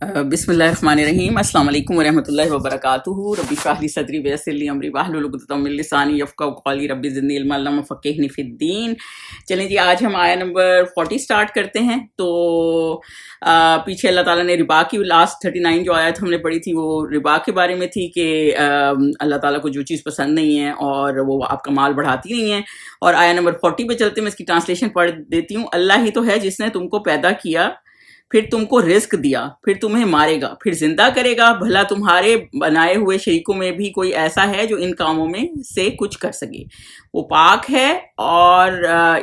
بسم اللہ الرحمن الرحیم. السلام علیکم ورحمۃ اللہ وبرکاتہ. رب اشرح لی صدری ویسر لی امری واحلل عقدۃ من لسانی یفقہوا قولی. رب زدنی علما اللہم فقہنی فی الدین. چلیں جی، آج ہم آیہ نمبر 40 سٹارٹ کرتے ہیں. تو پیچھے اللہ تعالیٰ نے ربا کی لاسٹ 39 جو آیت ہم نے پڑھی تھی وہ ربا کے بارے میں تھی کہ اللہ تعالیٰ کو جو چیز پسند نہیں ہے اور وہ آپ کا مال بڑھاتی نہیں ہے. اور آیہ نمبر 40 پہ چلتے میں اس کی ٹرانسلیشن پڑھ دیتی ہوں. اللہ ہی تو ہے جس نے تم کو پیدا کیا، پھر تم کو رزق دیا، پھر تمہیں مارے گا، پھر زندہ کرے گا. بھلا تمہارے بنائے ہوئے شریکوں میں بھی کوئی ایسا ہے جو ان کاموں میں سے کچھ کر سکے؟ وہ پاک ہے اور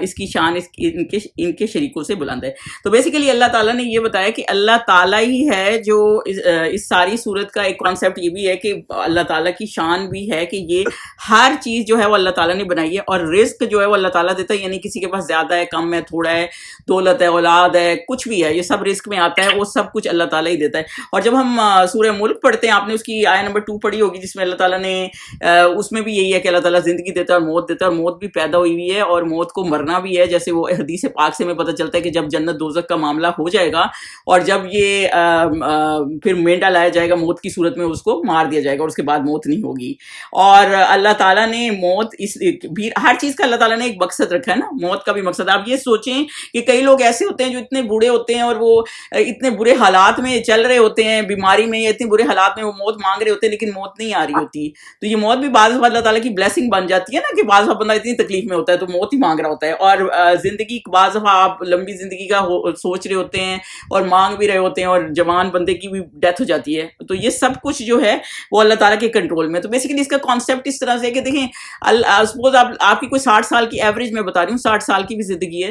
اس کی شان ان کے شریکوں سے بلند ہے. تو بیسیکلی اللہ تعالیٰ نے یہ بتایا کہ اللہ تعالیٰ ہی ہے جو اس ساری صورت کا ایک کانسیپٹ یہ بھی ہے کہ اللہ تعالیٰ کی شان بھی ہے کہ یہ ہر چیز جو ہے وہ اللہ تعالیٰ نے بنائی ہے، اور رزق جو ہے وہ اللہ تعالیٰ دیتا ہے. یعنی کسی کے پاس زیادہ ہے، کم ہے، تھوڑا ہے، دولت ہے، اولاد ہے، کچھ بھی ہے، یہ سب رزق میں آتا ہے، وہ سب کچھ اللہ تعالیٰ ہی دیتا ہے. اور جب ہم سورہ ملک پڑھتے ہیں، آپ نے اس کی آیہ نمبر 2 پڑھی ہوگی جس میں اللہ تعالیٰ نے اس میں بھی یہی ہے کہ اللہ تعالیٰ زندگی دیتا ہے اور موت دیتا ہے، اور موت بھی پیدا ہوئی ہوئی ہے اور موت کو مرنا بھی ہے. جیسے وہ حدیث پاک سے ہمیں پتہ چلتا ہے کہ جب جنت دوزخ کا معاملہ ہو جائے گا اور جب یہ پھر مینڈا لایا جائے گا موت کی صورت میں، اس کو مار دیا جائے گا اور اس کے بعد موت نہیں ہوگی. اور اللہ تعالیٰ نے موت بھی ہر چیز کا اللہ تعالیٰ نے ایک مقصد رکھا ہے نا، موت کا بھی مقصد. آپ یہ سوچیں کہ کئی لوگ ایسے ہوتے ہیں جو اتنے بوڑھے ہوتے ہیں اور وہ اتنے برے حالات میں چل رہے ہوتے ہیں، بیماری میں یا اتنے برے حالات میں وہ موت مانگ رہے ہوتے ہیں لیکن موت نہیں آ رہی ہوتی. تو یہ موت بھی بعض اللہ تعالیٰ کی بلیسنگ بن جاتی ہے نا، کہ بعض بندہ اتنی تکلیف میں ہوتا ہے تو موت ہی مانگ رہا ہوتا ہے. اور زندگی بعض دفعہ آپ لمبی زندگی کا سوچ رہے ہوتے ہیں اور مانگ بھی رہے ہوتے ہیں اور جوان بندے کی بھی ڈیتھ ہو جاتی ہے. تو یہ سب کچھ جو ہے وہ اللہ تعالیٰ کے کنٹرول میں. تو بیسیکلی اس کا کانسیپٹ اس طرح سے کہ دیکھیں، سپوز آپ کی کوئی 60 سال کی ایوریج میں بتا رہی ہوں، 60 سال کی بھی زندگی ہے،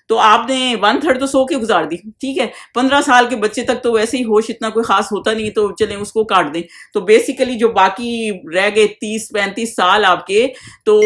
تو آپ نے 1/3 تو 100 کے گزار دی، ٹھیک ہے. 15 سال کے بچے تک تو ویسے ہی ہوش اتنا کوئی خاص ہوتا نہیں، تو چلیں اس کو کاٹ دیں. تو بیسیکلی جو باقی رہ گئے 30-35 سال آپ کے، تو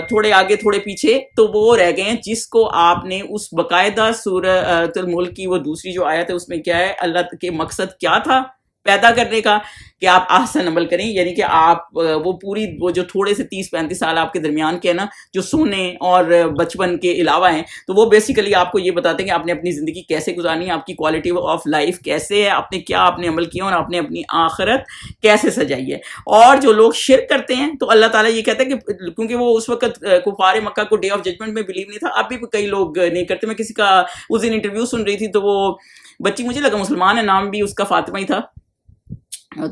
تھوڑے آگے تھوڑے پیچھے، تو وہ رہ گئے ہیں جس کو آپ نے اس باقاعدہ سورۃ الملک کی وہ دوسری جو آیت ہے اس میں کیا ہے، اللہ کے مقصد کیا تھا پیدا کرنے کا، کہ آپ احسن عمل کریں. یعنی کہ آپ وہ پوری وہ جو تھوڑے سے 30-35 سال آپ کے درمیان کے ہیں نا، جو سونے اور بچپن کے علاوہ ہیں، تو وہ بیسیکلی آپ کو یہ بتاتے ہیں کہ آپ نے اپنی زندگی کیسے گزارنی ہے، آپ کی کوالٹی آف لائف کیسے ہے، آپ نے کیا آپ نے عمل کیا اور آپ نے اپنی آخرت کیسے سجائی ہے. اور جو لوگ شرک کرتے ہیں تو اللہ تعالیٰ یہ کہتا ہے کہ کیونکہ وہ اس وقت کفار مکہ کو ڈے آف ججمنٹ میں بلیو نہیں تھا، اب بھی کئی لوگ نہیں کرتے. میں کسی کا اس دن انٹرویو سن رہی تھی تو وہ بچی مجھے لگا مسلمان ہے، نام بھی اس کا فاطمہ ہی تھا.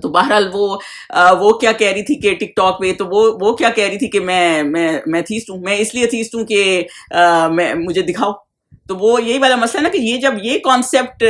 تو بہرحال وہ کیا کہہ رہی تھی کہ ٹک ٹاک پہ، تو وہ کیا کہہ رہی تھی کہ میں تھیسٹ ہوں، میں اس لیے تھیسٹ ہوں کہ مجھے دکھاؤ. تو وہ یہی والا مسئلہ ہے نا کہ یہ جب یہ کانسیپٹ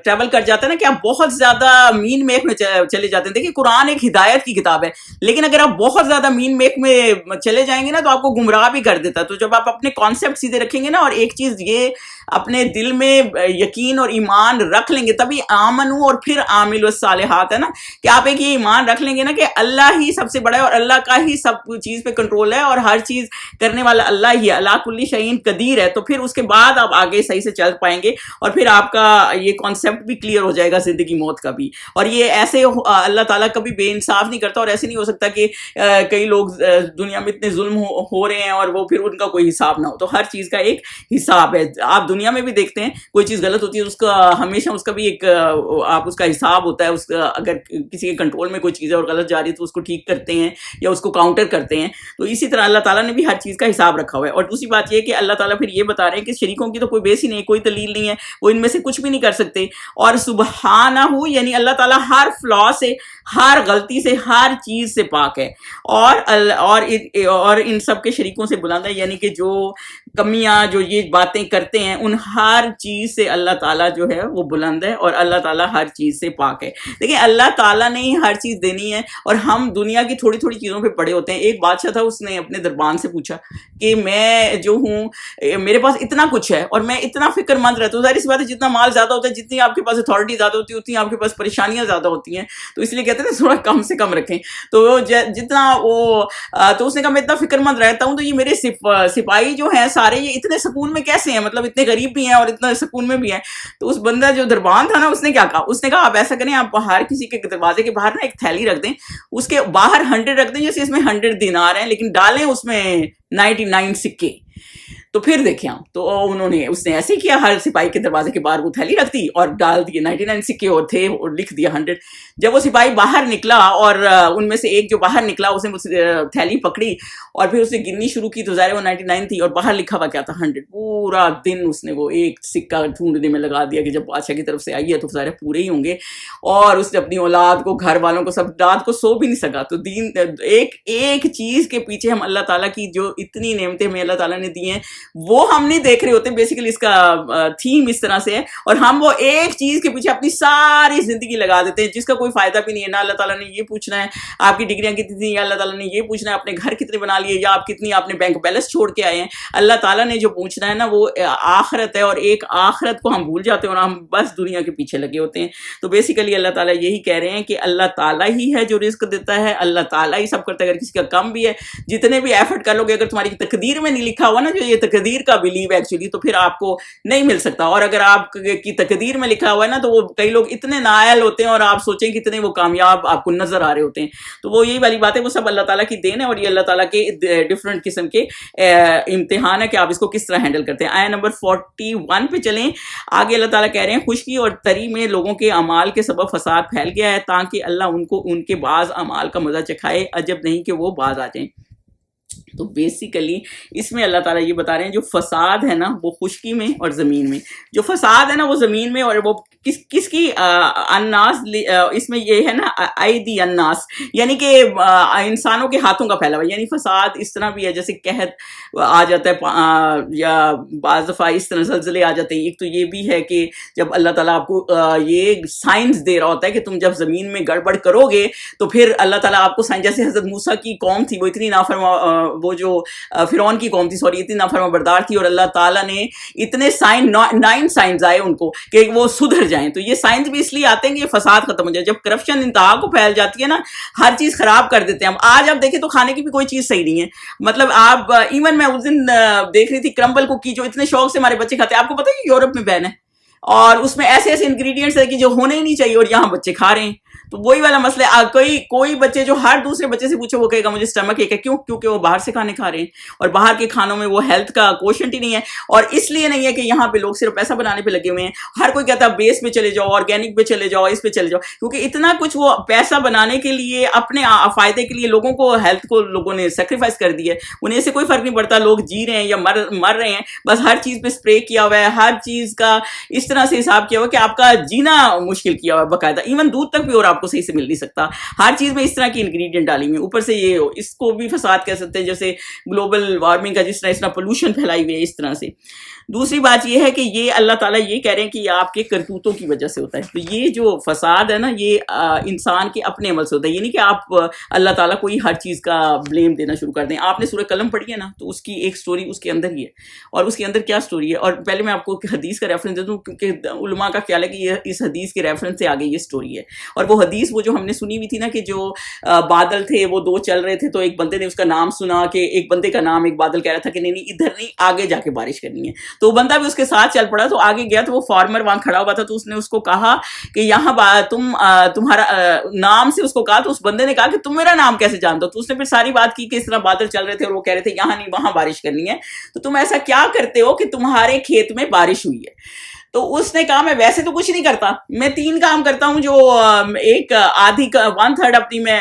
ٹریول کر جاتا ہے نا کہ آپ بہت زیادہ مین میک میں چلے جاتے ہیں. دیکھیں قرآن ایک ہدایت کی کتاب ہے، لیکن اگر آپ بہت زیادہ مین میک میں چلے جائیں گے نا تو آپ کو گمراہ بھی کر دیتا ہے. تو جب آپ اپنے کانسیپٹ سیدھے رکھیں گے نا، اور ایک چیز یہ اپنے دل میں یقین اور ایمان رکھ لیں گے، تبھی آمنو اور پھر عامل الصالحات ہے نا، کہ آپ ایک یہ ایمان رکھ لیں گے نا کہ اللہ ہی سب سے بڑا ہے اور اللہ کا ہی سب چیز پہ کنٹرول ہے اور ہر چیز کرنے والا اللہ ہی ہے، اللہ کل شیء قدیر ہے. تو پھر اس کے بعد آپ آگے صحیح سے چل پائیں گے اور پھر آپ کا یہ کانسیپٹ بھی کلیئر ہو جائے گا زندگی موت کا بھی. اور یہ ایسے اللہ تعالیٰ کبھی بے انصاف نہیں کرتا، اور ایسے نہیں ہو سکتا کہ کئی لوگ دنیا میں اتنے ظلم ہو رہے ہیں اور وہ پھر ان کا کوئی حساب نہ ہو. تو ہر چیز کا ایک حساب ہے. آپ دنیا میں بھی دیکھتے ہیں کوئی چیز غلط ہوتی ہے اس کا ہمیشہ اس کا بھی ایک آپ اس کا حساب ہوتا ہے. اس کا اگر کسی کے کنٹرول میں کوئی چیز ہے اور غلط جا رہی ہے تو اس کو ٹھیک کرتے ہیں یا اس کو کاؤنٹر کرتے ہیں. تو اسی طرح اللہ تعالیٰ نے بھی ہر چیز کا حساب رکھا ہوا ہے. اور دوسری بات یہ کہ اللہ تعالیٰ پھر یہ بتا رہے ہیں کہ شریکوں کی تو کوئی بیس ہی نہیں، کوئی دلیل نہیں ہے، وہ ان میں سے کچھ بھی نہیں کر سکتے. اور سبحانہ، یعنی اللہ تعالیٰ ہر فلا سے، ہر غلطی سے، ہر چیز سے پاک ہے اور ان سب کے شریکوں سے بلند ہے. یعنی کہ جو کمیاں، جو یہ باتیں کرتے ہیں، ان ہر چیز سے اللہ تعالیٰ جو ہے وہ بلند ہے اور اللہ تعالیٰ ہر چیز سے پاک ہے. دیکھیں اللہ تعالیٰ نے ہی ہر چیز دینی ہے، اور ہم دنیا کی تھوڑی تھوڑی چیزوں پہ پڑے ہوتے ہیں. ایک بادشاہ تھا، اس نے اپنے دربان سے پوچھا کہ میں جو ہوں، میرے پاس اتنا کچھ ہے اور میں اتنا فکر مند رہتا ہوں. ظاہر سی بات ہے، جتنا مال زیادہ ہوتا ہے، جتنی آپ کے پاس اتھارٹی زیادہ ہوتی ہے، اتنی آپ کے پاس پریشانیاں زیادہ ہوتی ہیں. تو اس لیے کہتے ہیں تھوڑا کم سے کم رکھیں. تو جتنا تو اس نے کہا میں اتنا فکر مند رہتا ہوں، تو یہ میرے سپاہی جو ہیں سارے، یہ اتنے سکون میں کیسے ہیں، مطلب اتنے غریب بھی ہیں اور اتنا سکون میں بھی ہیں. تو اس بندہ جو دربان تھا نا، اس نے کیا کہا، اس نے کہا آپ ایسا کریں، آپ ہر کسی کے دروازے کے باہر نا ایک تھیلی رکھ دیں، اس کے باہر 100 رکھ دیں، جیسے اس میں 100 دینار ہیں، لیکن ڈالیں اس میں 99 سکے. تو پھر دیکھیں ہم تو اس نے ایسے کیا, ہر سپاہی کے دروازے کے باہر وہ تھیلی رکھ دی اور ڈال دیے 99 سکے اور تھے اور لکھ دیا 100. جب وہ سپاہی باہر نکلا اور ان میں سے ایک جو باہر نکلا اس نے تھیلی پکڑی اور پھر اس نے گننی شروع کی, تو ظاہر وہ 99 تھی اور باہر لکھا ہوا کیا تھا 100. پورا دن اس نے وہ ایک سکہ ڈھونڈنے میں لگا دیا کہ جب بادشاہ کی طرف سے آئی ہے تو ظاہر پورے ہی ہوں گے, اور اس نے اپنی اولاد کو, گھر والوں کو, سب رات کو سو بھی نہیں سکا. تو دین ایک چیز کے پیچھے ہم اللہ تعالیٰ کی جو اتنی نعمتیں ہمیں اللہ تعالیٰ نے دی ہیں وہ ہم نہیں دیکھ رہے ہوتے. بیسیکلی اس کا تھیم اس طرح سے ہے, اور ہم وہ ایک چیز کے پیچھے اپنی ساری زندگی لگا دیتے ہیں جس کا کوئی فائدہ بھی نہیں ہے. نہ اللہ تعالیٰ نے یہ پوچھنا ہے آپ کی ڈگریاں کتنی تھیں, یا اللہ تعالیٰ نے یہ پوچھنا ہے اپنے گھر کتنے بنا لیے, یا آپ کتنی آپ نے بینک بیلنس چھوڑ کے آئے ہیں. اللہ تعالیٰ نے جو پوچھنا ہے نا وہ آخرت ہے, اور ایک آخرت کو ہم بھول جاتے ہیں اور ہم بس دنیا کے پیچھے لگے ہوتے ہیں. تو بیسیکلی اللہ تعالیٰ یہی کہہ رہے ہیں کہ اللہ تعالیٰ ہی ہے جو رزق دیتا ہے, اللہ تعالیٰ ہی سب کرتا ہے. اگر کسی کا کم بھی ہے, جتنے بھی ایفرٹ کر لو گے, اگر تمہاری تقدیر میں نہیں لکھا ہوا نا, جو یہ تقدیر کا بلیو ہے ایکچولی, تو پھر آپ کو نہیں مل سکتا. اور اگر آپ کی تقدیر میں لکھا ہوا ہے نا, تو وہ کئی لوگ اتنے نااہل ہوتے ہیں اور آپ سوچیں کتنے وہ کامیاب آپ کو نظر آ رہے ہوتے ہیں. تو وہ یہی والی بات ہے, وہ سب اللہ تعالیٰ کی دین ہے, اور یہ اللہ تعالیٰ کے ڈفرینٹ قسم کے امتحان ہے کہ آپ اس کو کس طرح ہینڈل کرتے ہیں. آیت نمبر 41 پہ چلیں. آگے اللہ تعالیٰ کہہ رہے ہیں خشکی اور تری میں لوگوں کے اعمال کے سبب فساد پھیل گیا ہے تاکہ اللہ ان کو ان کے بعض اعمال کا مزہ چکھائے, عجب نہیں کہ وہ باز آ جائیں. تو بیسیکلی اس میں اللہ تعالیٰ یہ بتا رہے ہیں جو فساد ہے نا وہ خشکی میں اور زمین میں. جو فساد ہے نا وہ زمین میں, اور وہ کس کی الناس, اس میں یہ ہے نا ایدی الناس, یعنی کہ انسانوں کے ہاتھوں کا پھیلا ہوا. یعنی فساد اس طرح بھی ہے جیسے قحط آ جاتا ہے, یا بعض دفعہ اس طرح زلزلے آ جاتے ہیں. ایک تو یہ بھی ہے کہ جب اللہ تعالیٰ آپ کو یہ سائنس دے رہا ہوتا ہے کہ تم جب زمین میں گڑبڑ کرو گے تو پھر اللہ تعالیٰ آپ کو سائنس, جیسے حضرت موسیٰ کی قوم تھی وہ اتنی نافرما, وہ جو فرعون کی قوم تھی سوری, اتنی نافرما بردار تھی, اور اللہ تعالیٰ نے اتنے 9 سائنس آئے ان کو کہ وہ سدھر جائیں. تو یہ سائنس بھی اس لیے آتے ہیں کہ یہ فساد ختم ہو جائے. جب کرپشن انتہا کو پھیل جاتی ہے نا, ہر چیز خراب کر دیتے ہیں ہم. آج آپ دیکھیں تو کھانے کی بھی کوئی چیز صحیح نہیں ہے. مطلب آپ ایون میں اس دن دیکھ رہی تھی کرمبل کوکی جو اتنے شوق سے ہمارے بچے کھاتے ہیں. آپ کو پتہ ہے یورپ میں بین ہے, اور اس میں ایسے ایسے انگریڈینٹس ہے کہ جو ہونے ہی نہیں چاہیے, اور یہاں بچے کھا رہے ہیں. تو وہی والا مسئلہ ہے. کوئی بچے جو ہر دوسرے بچے سے پوچھو وہ کہے گا مجھے اسٹمک ایک ہے. کیوں؟ کیونکہ وہ باہر سے کھانے کھا رہے ہیں, اور باہر کے کھانوں میں وہ ہیلتھ کا کوشنٹ ہی نہیں ہے. اور اس لیے نہیں ہے کہ یہاں پہ لوگ صرف پیسہ بنانے پہ لگے ہوئے ہیں. ہر کوئی کہتا ہے بیس پہ چلے جاؤ, آرگینک پہ چلے جاؤ, اس پہ چلے جاؤ, کیونکہ اتنا کچھ وہ پیسہ بنانے کے لیے, اپنے فائدے کے لیے لوگوں کو, ہیلتھ کو لوگوں نے سیکریفائس کر دی ہے. انہیں سے کوئی فرق نہیں پڑتا لوگ جی رہے ہیں یا مر رہے ہیں, بس ہر چیز پہ اسپرے کیا ہوا ہے, ہر چیز کا اس طرح سے حساب کیا ہوا کہ آپ کا جینا مشکل کیا ہوا ہے باقاعدہ. ایون دودھ تک بھی اور آپ کو صحیح سے مل نہیں سکتا, ہر چیز میں اس طرح کی انگریڈینٹ ڈالی ہوئی. اوپر سے یہ اس کو بھی فساد کہہ سکتے ہیں, جیسے گلوبل وارمنگ کا جس طرح پولوشن پھیلائی ہوئی ہے اس طرح سے. دوسری بات یہ ہے کہ یہ اللہ تعالیٰ یہ کہہ رہے ہیں کہ یہ آپ کے کرتوتوں کی وجہ سے ہوتا ہے. تو یہ جو فساد ہے نا یہ انسان کے اپنے عمل سے ہوتا ہے. یہ نہیں کہ آپ اللہ تعالیٰ کو ہی ہر چیز کا بلیم دینا شروع کر دیں. آپ نے سورہ قلم پڑھی ہے نا, تو اس کی ایک سٹوری اس کے اندر ہی ہے, اور اس کے اندر کیا سٹوری ہے. اور پہلے میں آپ کو حدیث کا ریفرنس دے دوں, کیونکہ علماء کا خیال ہے کہ یہ اس حدیث کے ریفرنس سے آگے یہ سٹوری ہے. اور وہ حدیث وہ جو ہم نے سنی ہوئی تھی نا کہ جو بادل تھے وہ 2 چل رہے تھے, تو ایک بندے نے اس کا نام سنا کہ ایک بندے کا نام ایک بادل کہہ رہا تھا کہ نہیں ادھر نہیں, آگے جا کے بارش کرنی ہے. تو وہ بندہ بھی اس کے ساتھ چل پڑا, تو آگے گیا تو وہ فارمر وہاں کھڑا ہوا تھا, تو اس نے اس کو کہا کہ یہاں تمہارا نام سے اس کو کہا, تو اس بندے نے کہا کہ تم میرا نام کیسے جانتے ہو. تو اس نے پھر ساری بات کی کہ اس طرح بادل چل رہے تھے اور وہ کہہ رہے تھے یہاں نہیں وہاں بارش کرنی ہے, تو تم ایسا کیا کرتے ہو کہ تمہارے کھیت میں بارش ہوئی ہے. تو اس نے کہا میں ویسے تو کچھ نہیں کرتا, میں 3 کام کرتا ہوں, جو ایک آدھی 1/3 اپنی میں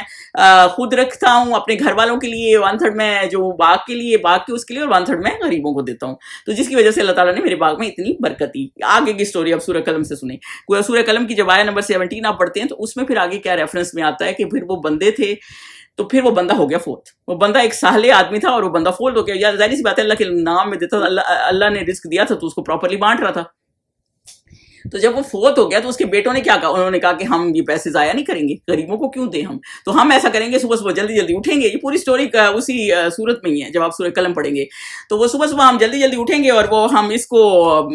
خود رکھتا ہوں اپنے گھر والوں کے لیے, 1/3 میں جو باغ کے لیے باغ کے اس کے لیے, اور 1/3 میں غریبوں کو دیتا ہوں. تو جس کی وجہ سے اللہ تعالیٰ نے میرے باغ میں اتنی برکت دی. آگے کی سٹوری اب سورہ قلم سے سنیں. سورہ قلم کی جب آیت نمبر 17 آپ پڑھتے ہیں تو اس میں پھر آگے کیا ریفرنس میں آتا ہے کہ پھر وہ بندے تھے, تو پھر وہ بندہ ہو گیا فوت. وہ بندہ ایک ساحل آدمی تھا اور وہ بندہ فوت ہو گیا. یا ظاہر سی بات ہے اللہ کے نام میں دیتا تھا, اللہ نے رزق دیا تھا تو اس کو پراپرلی بانٹ رہا تھا. تو جب وہ فوت ہو گیا تو اس کے بیٹوں نے کیا کہا, انہوں نے کہا کہ ہم یہ پیسے ضائع نہیں کریں گے, غریبوں کو کیوں دیں ہم, تو ہم ایسا کریں گے صبح جلدی اٹھیں گے. یہ پوری سٹوری اسی صورت میں ہی ہے جب آپ سورہ قلم پڑھیں گے. تو وہ صبح ہم جلدی اٹھیں گے اور وہ ہم اس کو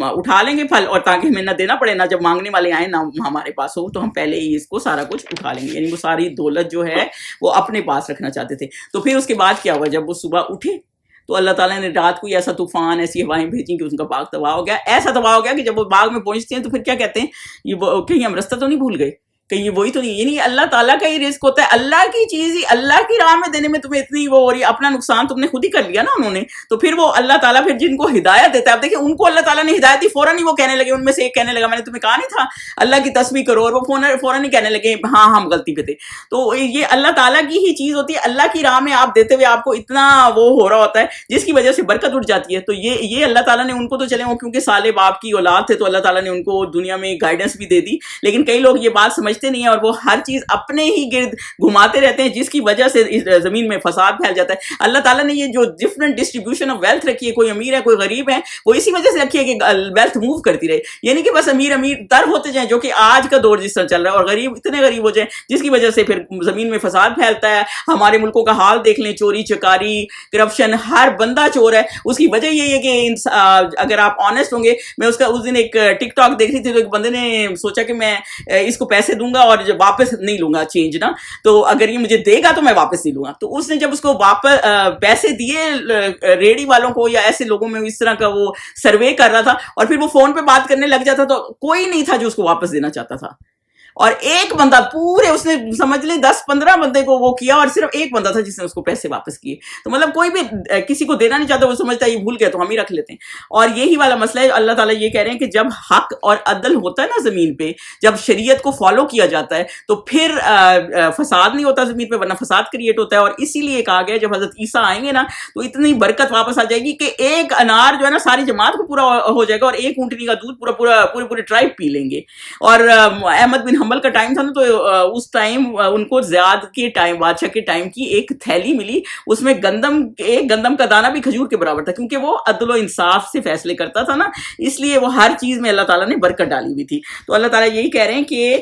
اٹھا لیں گے پھل, اور تاکہ ہمیں نہ دینا پڑے, نہ جب مانگنے والے آئیں نہ ہمارے پاس ہو, تو ہم پہلے ہی اس کو سارا کچھ اٹھا لیں گے. یعنی وہ ساری دولت جو ہے وہ اپنے پاس رکھنا چاہتے تھے. تو پھر اس کے بعد کیا ہوا, جب وہ صبح اٹھے تو اللہ تعالیٰ نے رات کو ایسا طوفان, ایسی ہوائیں بھیجیں کہ ان کا باغ تباہ ہو گیا. ایسا تباہ ہو گیا کہ جب وہ باغ میں پہنچتے ہیں تو پھر کیا کہتے ہیں, یہ کہیں ہم رستہ تو نہیں بھول گئے, کہیں یہ وہی تو نہیں, یہ نہیں اللہ تعالیٰ کا ہی رزق ہوتا ہے, اللہ کی چیز ہی اللہ کی راہ میں دینے میں تمہیں اتنی وہ ہو رہی ہے, اپنا نقصان تم نے خود ہی کر لیا نا انہوں نے. تو پھر وہ اللہ تعالیٰ پھر جن کو ہدایت دیتا ہے, اب دیکھیں ان کو اللہ تعالیٰ نے ہدایت دی, فوراً ہی وہ کہنے لگے, ان میں سے ایک کہنے لگا میں نے تمہیں کہا نہیں تھا اللہ کی تسبیح کرو, اور وہ فوراً ہی کہنے لگے ہاں ہم غلطی پہ تھے. تو یہ اللہ تعالیٰ کی ہی چیز ہوتی ہے, اللہ کی راہ میں آپ دیتے ہوئے آپ کو اتنا وہ ہو رہا ہوتا ہے جس کی وجہ سے برکت اٹھ جاتی ہے. تو یہ اللہ تعالیٰ نے ان کو تو چلے وہ کیونکہ صالح باپ کی اولاد تھے تو اللہ تعالیٰ نے ان کو دنیا میں گائیڈنس بھی دے دی, لیکن کئی لوگ یہ بات سمجھتے نہیں ہیں اور وہ ہر چیز اپنے ہی گرد گھماتے رہتے ہیں جس کی وجہ سے اس زمین میں فساد پھیل جاتا ہے. اللہ تعالیٰ نے یہ جو ڈفرنٹ ڈسٹریبیوشن آف ویلتھ رکھی ہے, کوئی امیر ہے کوئی غریب ہے, وہ اسی وجہ سے رکھی ہے کہ ویلتھ موو کرتی رہے, یعنی کہ بس امیر تر ہوتے جائیں جو کہ آج کا دور جس طرح چل رہا ہے, اور غریب اتنے غریب ہو جائیں جس کی وجہ سے پھر زمین میں فساد پھیلتا ہے. ہمارے ملکوں کا حال دیکھ لیں, چوری چکاری کرپشن, ہر بندہ چور ہے. اس کی وجہ یہ ہے کہ اگر آپ آنےسٹ ہوں گے, میں اس دن ایک ٹک ٹاک دیکھ رہی تھی تو ایک بندے نے سوچا کہ میں اس کو پیسے دوں گا اور واپس نہیں لوں گا چینج نا, تو اگر یہ مجھے دے گا تو میں واپس نہیں لوں گا. تو اس نے جب اس کو واپس پیسے دیے ریڑی والوں کو یا ایسے لوگوں میں اس طرح کا وہ سروے کر رہا تھا, اور پھر وہ فون پہ بات کرنے لگ جاتا تو کوئی نہیں تھا جو اس کو واپس دینا چاہتا تھا. اور ایک بندہ پورے اس نے سمجھ لیں 10-15 بندے کو وہ کیا اور صرف ایک بندہ تھا جس نے اس کو پیسے واپس کیے. تو مطلب کوئی بھی کسی کو دینا نہیں چاہتا, وہ سمجھتا ہے یہ بھول گیا تو ہم ہی رکھ لیتے ہیں. اور یہی والا مسئلہ ہے. اللہ تعالیٰ یہ کہہ رہے ہیں کہ جب حق اور عدل ہوتا ہے نا زمین پہ, جب شریعت کو فالو کیا جاتا ہے تو پھر فساد نہیں ہوتا زمین پہ, ورنہ فساد کریٹ ہوتا ہے. اور اسی لیے کہا گیا جب حضرت عیسیٰ آئیں گے نا تو اتنی برکت واپس آ جائے گی کہ ایک انار جو ہے نا ساری جماعت کو پورا ہو جائے گا, اور ایک اونٹنی کا دودھ پورے ٹرائب پی لیں گے. اور احمد بن حنبل کا ٹائم تھا نا, تو اس ٹائم ان کو زیاد کے ٹائم بادشاہ کے ٹائم کی ایک تھیلی ملی, اس میں گندم کا دانہ بھی کھجور کے برابر تھا, کیونکہ وہ عدل و انصاف سے فیصلے کرتا تھا نا, اس لیے وہ ہر چیز میں اللہ تعالیٰ نے برکت ڈالی ہوئی تھی. تو اللہ تعالیٰ یہی کہہ رہے ہیں کہ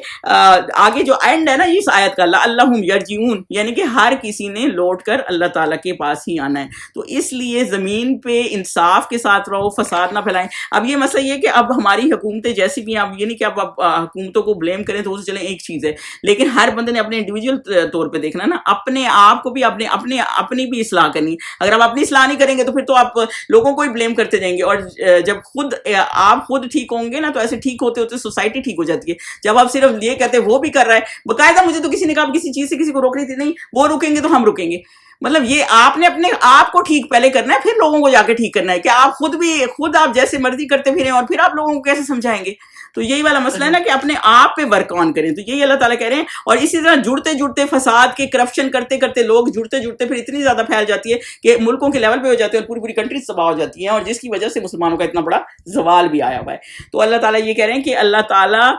آگے جو اینڈ ہے نا اس آیت کا, لعلہم یرجعون, یعنی کہ ہر کسی نے لوٹ کر اللہ تعالیٰ کے پاس ہی آنا ہے. تو اس لیے زمین پہ انصاف کے ساتھ رہو, فساد نہ پھیلائیں. اب یہ مسئلہ یہ کہ اب ہماری حکومتیں جیسی بھی ہیں, اب یہ نہیں کہ اب حکومتوں کو بلیم کریں تو چلیں ایک چیز ہے, لیکن ہر بندے نے اپنے انڈیویجول طور پہ دیکھنا نا, اپنے آپ کو بھی اپنی بھی اصلاح کرنی. اگر آپ اپنی اصلاح نہیں کریں گے تو پھر تو آپ لوگوں کو ہی بلیم کرتے جائیں گے, اور جب آپ خود ٹھیک ہوں گے نا تو ایسے ٹھیک ہوتے ہوتے سوسائٹی ٹھیک ہو جاتی ہے. جب آپ صرف یہ کہتے ہیں وہ بھی کر رہا ہے, باقاعدہ مجھے تو کسی نے کہا کسی چیز سے کسی کو روک رہی تھی, نہیں وہ رکیں گے تو ہم رکیں گے. مطلب یہ آپ نے اپنے آپ کو ٹھیک پہلے کرنا ہے, پھر لوگوں کو جا کے ٹھیک کرنا ہے. کہ آپ خود آپ جیسے مرضی کرتے پھریں اور پھر آپ لوگوں کو کیسے سمجھائیں گے. تو یہی والا مسئلہ ہے نا کہ اپنے آپ پہ ورک آن کریں. تو یہی اللہ تعالیٰ کہہ رہے ہیں. اور اسی طرح جڑتے فساد کے کرپشن کرتے لوگ جڑتے پھر اتنی زیادہ پھیل جاتی ہے کہ ملکوں کے لیول پہ ہو جاتے ہیں اور پوری کنٹریز تباہ ہو جاتی ہیں, اور جس کی وجہ سے مسلمانوں کا اتنا بڑا زوال بھی آیا ہوا ہے. تو اللہ تعالیٰ یہ کہہ رہے ہیں کہ اللہ تعالیٰ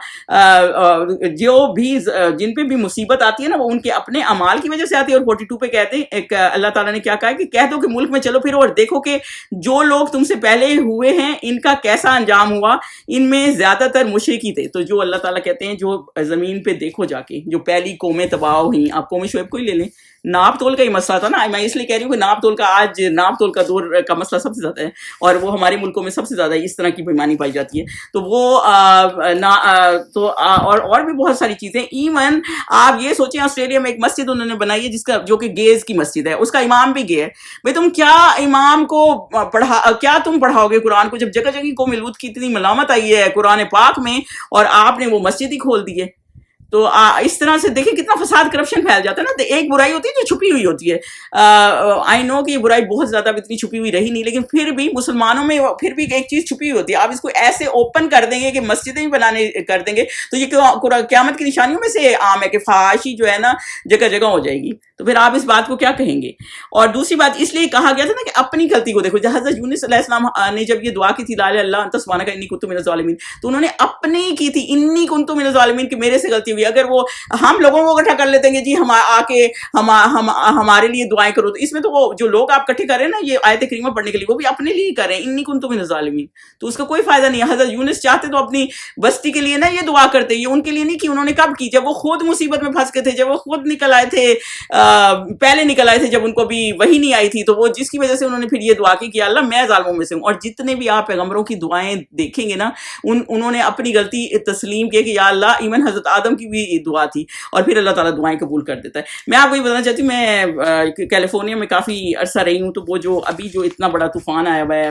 جو بھی جن پہ بھی مصیبت آتی ہے نا وہ ان کے اپنے اعمال کی وجہ سے آتی ہے. اور 42 پہ کہتے ہیں اللہ تعالیٰ نے کیا کہا کہ کہہ دو کہ ملک میں چلو پھرو اور دیکھو کہ جو لوگ تم سے پہلے ہوئے ہیں ان کا کیسا انجام ہوا, ان میں زیادہ تر مشرکی تھے. تو جو اللہ تعالیٰ کہتے ہیں جو زمین پہ دیکھو جا کے جو پہلی قومیں تباہ ہوئیں, آپ قوم شعیب کو ہی لے لیں, ناپ تول کا ہی مسئلہ تھا نا. میں اس لیے کہہ رہی ہوں کہ ناپ تول کا دور کا مسئلہ سب سے زیادہ ہے, اور وہ ہمارے ملکوں میں سب سے زیادہ اس طرح کی بےمانی پائی جاتی ہے. تو وہ اور بھی بہت ساری چیزیں. ایون آپ یہ سوچیں آسٹریلیا میں ایک مسجد انہوں نے بنائی ہے جو کہ گیز کی مسجد ہے, اس کا امام بھی گے ہے. بھائی تم کیا امام کو تم پڑھاؤ گے قرآن کو, جب جگہ جگہ قوم لوط کی اتنی ملامت آئی ہے قرآن پاک میں اور آپ نے وہ مسجد ہی کھول دی ہے. تو اس طرح سے دیکھیں کتنا فساد کرپشن پھیل جاتا ہے نا. ایک برائی ہوتی ہے جو چھپی ہوئی ہوتی ہے. آئی نو کہ یہ برائی بہت زیادہ اتنی چھپی ہوئی رہی نہیں, لیکن پھر بھی مسلمانوں میں پھر بھی ایک چیز چھپی ہوئی ہوتی ہے. آپ اس کو ایسے اوپن کر دیں گے کہ مسجدیں بھی بنانے کر دیں گے تو یہ قیامت کی نشانیوں میں سے عام ہے کہ فحاشی جو ہے نا جگہ جگہ ہو جائے گی. تو پھر آپ اس بات کو کیا کہیں گے. اور دوسری بات اس لیے کہا گیا تھا نا کہ اپنی غلطی کو دیکھو. حضرت یونس علیہ السلام نے جب یہ دعا کی تھی لا الہ الا انت سبحانک انی کنت من الظالمین, تو انہوں نے اپنی کی تھی انی کنت من الظالمین کہ میرے سے غلطی ہوئی. اگر وہ ہم لوگوں کو اکٹھا کر لیتے ہیں جی ہم آ کے ہمارے لیے دعائیں کرو, تو اس میں تو وہ جو لوگ آپ اکٹھے کر رہے ہیں نا یہ آیت کریمہ پڑھنے کے لیے, وہ بھی اپنے لیے کر رہے ہیں انی کنت من الظالمین. تو اس کا کوئی فائدہ نہیں ہے. حضرت یونس چاہتے تو اپنی بستی کے لیے نا یہ دعا کرتے, یہ ان کے لیے نہیں کی. انہوں نے کب کی؟ جب وہ خود مصیبت میں پھنس گئے تھے, جب وہ خود نکل آئے تھے, پہلے نکل آئے تھے, جب ان کو بھی وہی نہیں آئی تھی, تو وہ جس کی وجہ سے انہوں نے پھر یہ دعا کی کہ اللہ میں ظالموں میں سے ہوں. اور جتنے بھی آپ پیغمبروں کی دعائیں دیکھیں گے نا انہوں نے اپنی غلطی تسلیم کی کہ یا اللہ, ایون حضرت آدم کی بھی دعا تھی, اور پھر اللہ تعالیٰ دعائیں قبول کر دیتا ہے. میں آپ کو یہ بتانا چاہتی ہوں, میں کیلیفورنیا میں کافی عرصہ رہی ہوں, تو وہ جو ابھی جو اتنا بڑا طوفان آیا ہوا ہے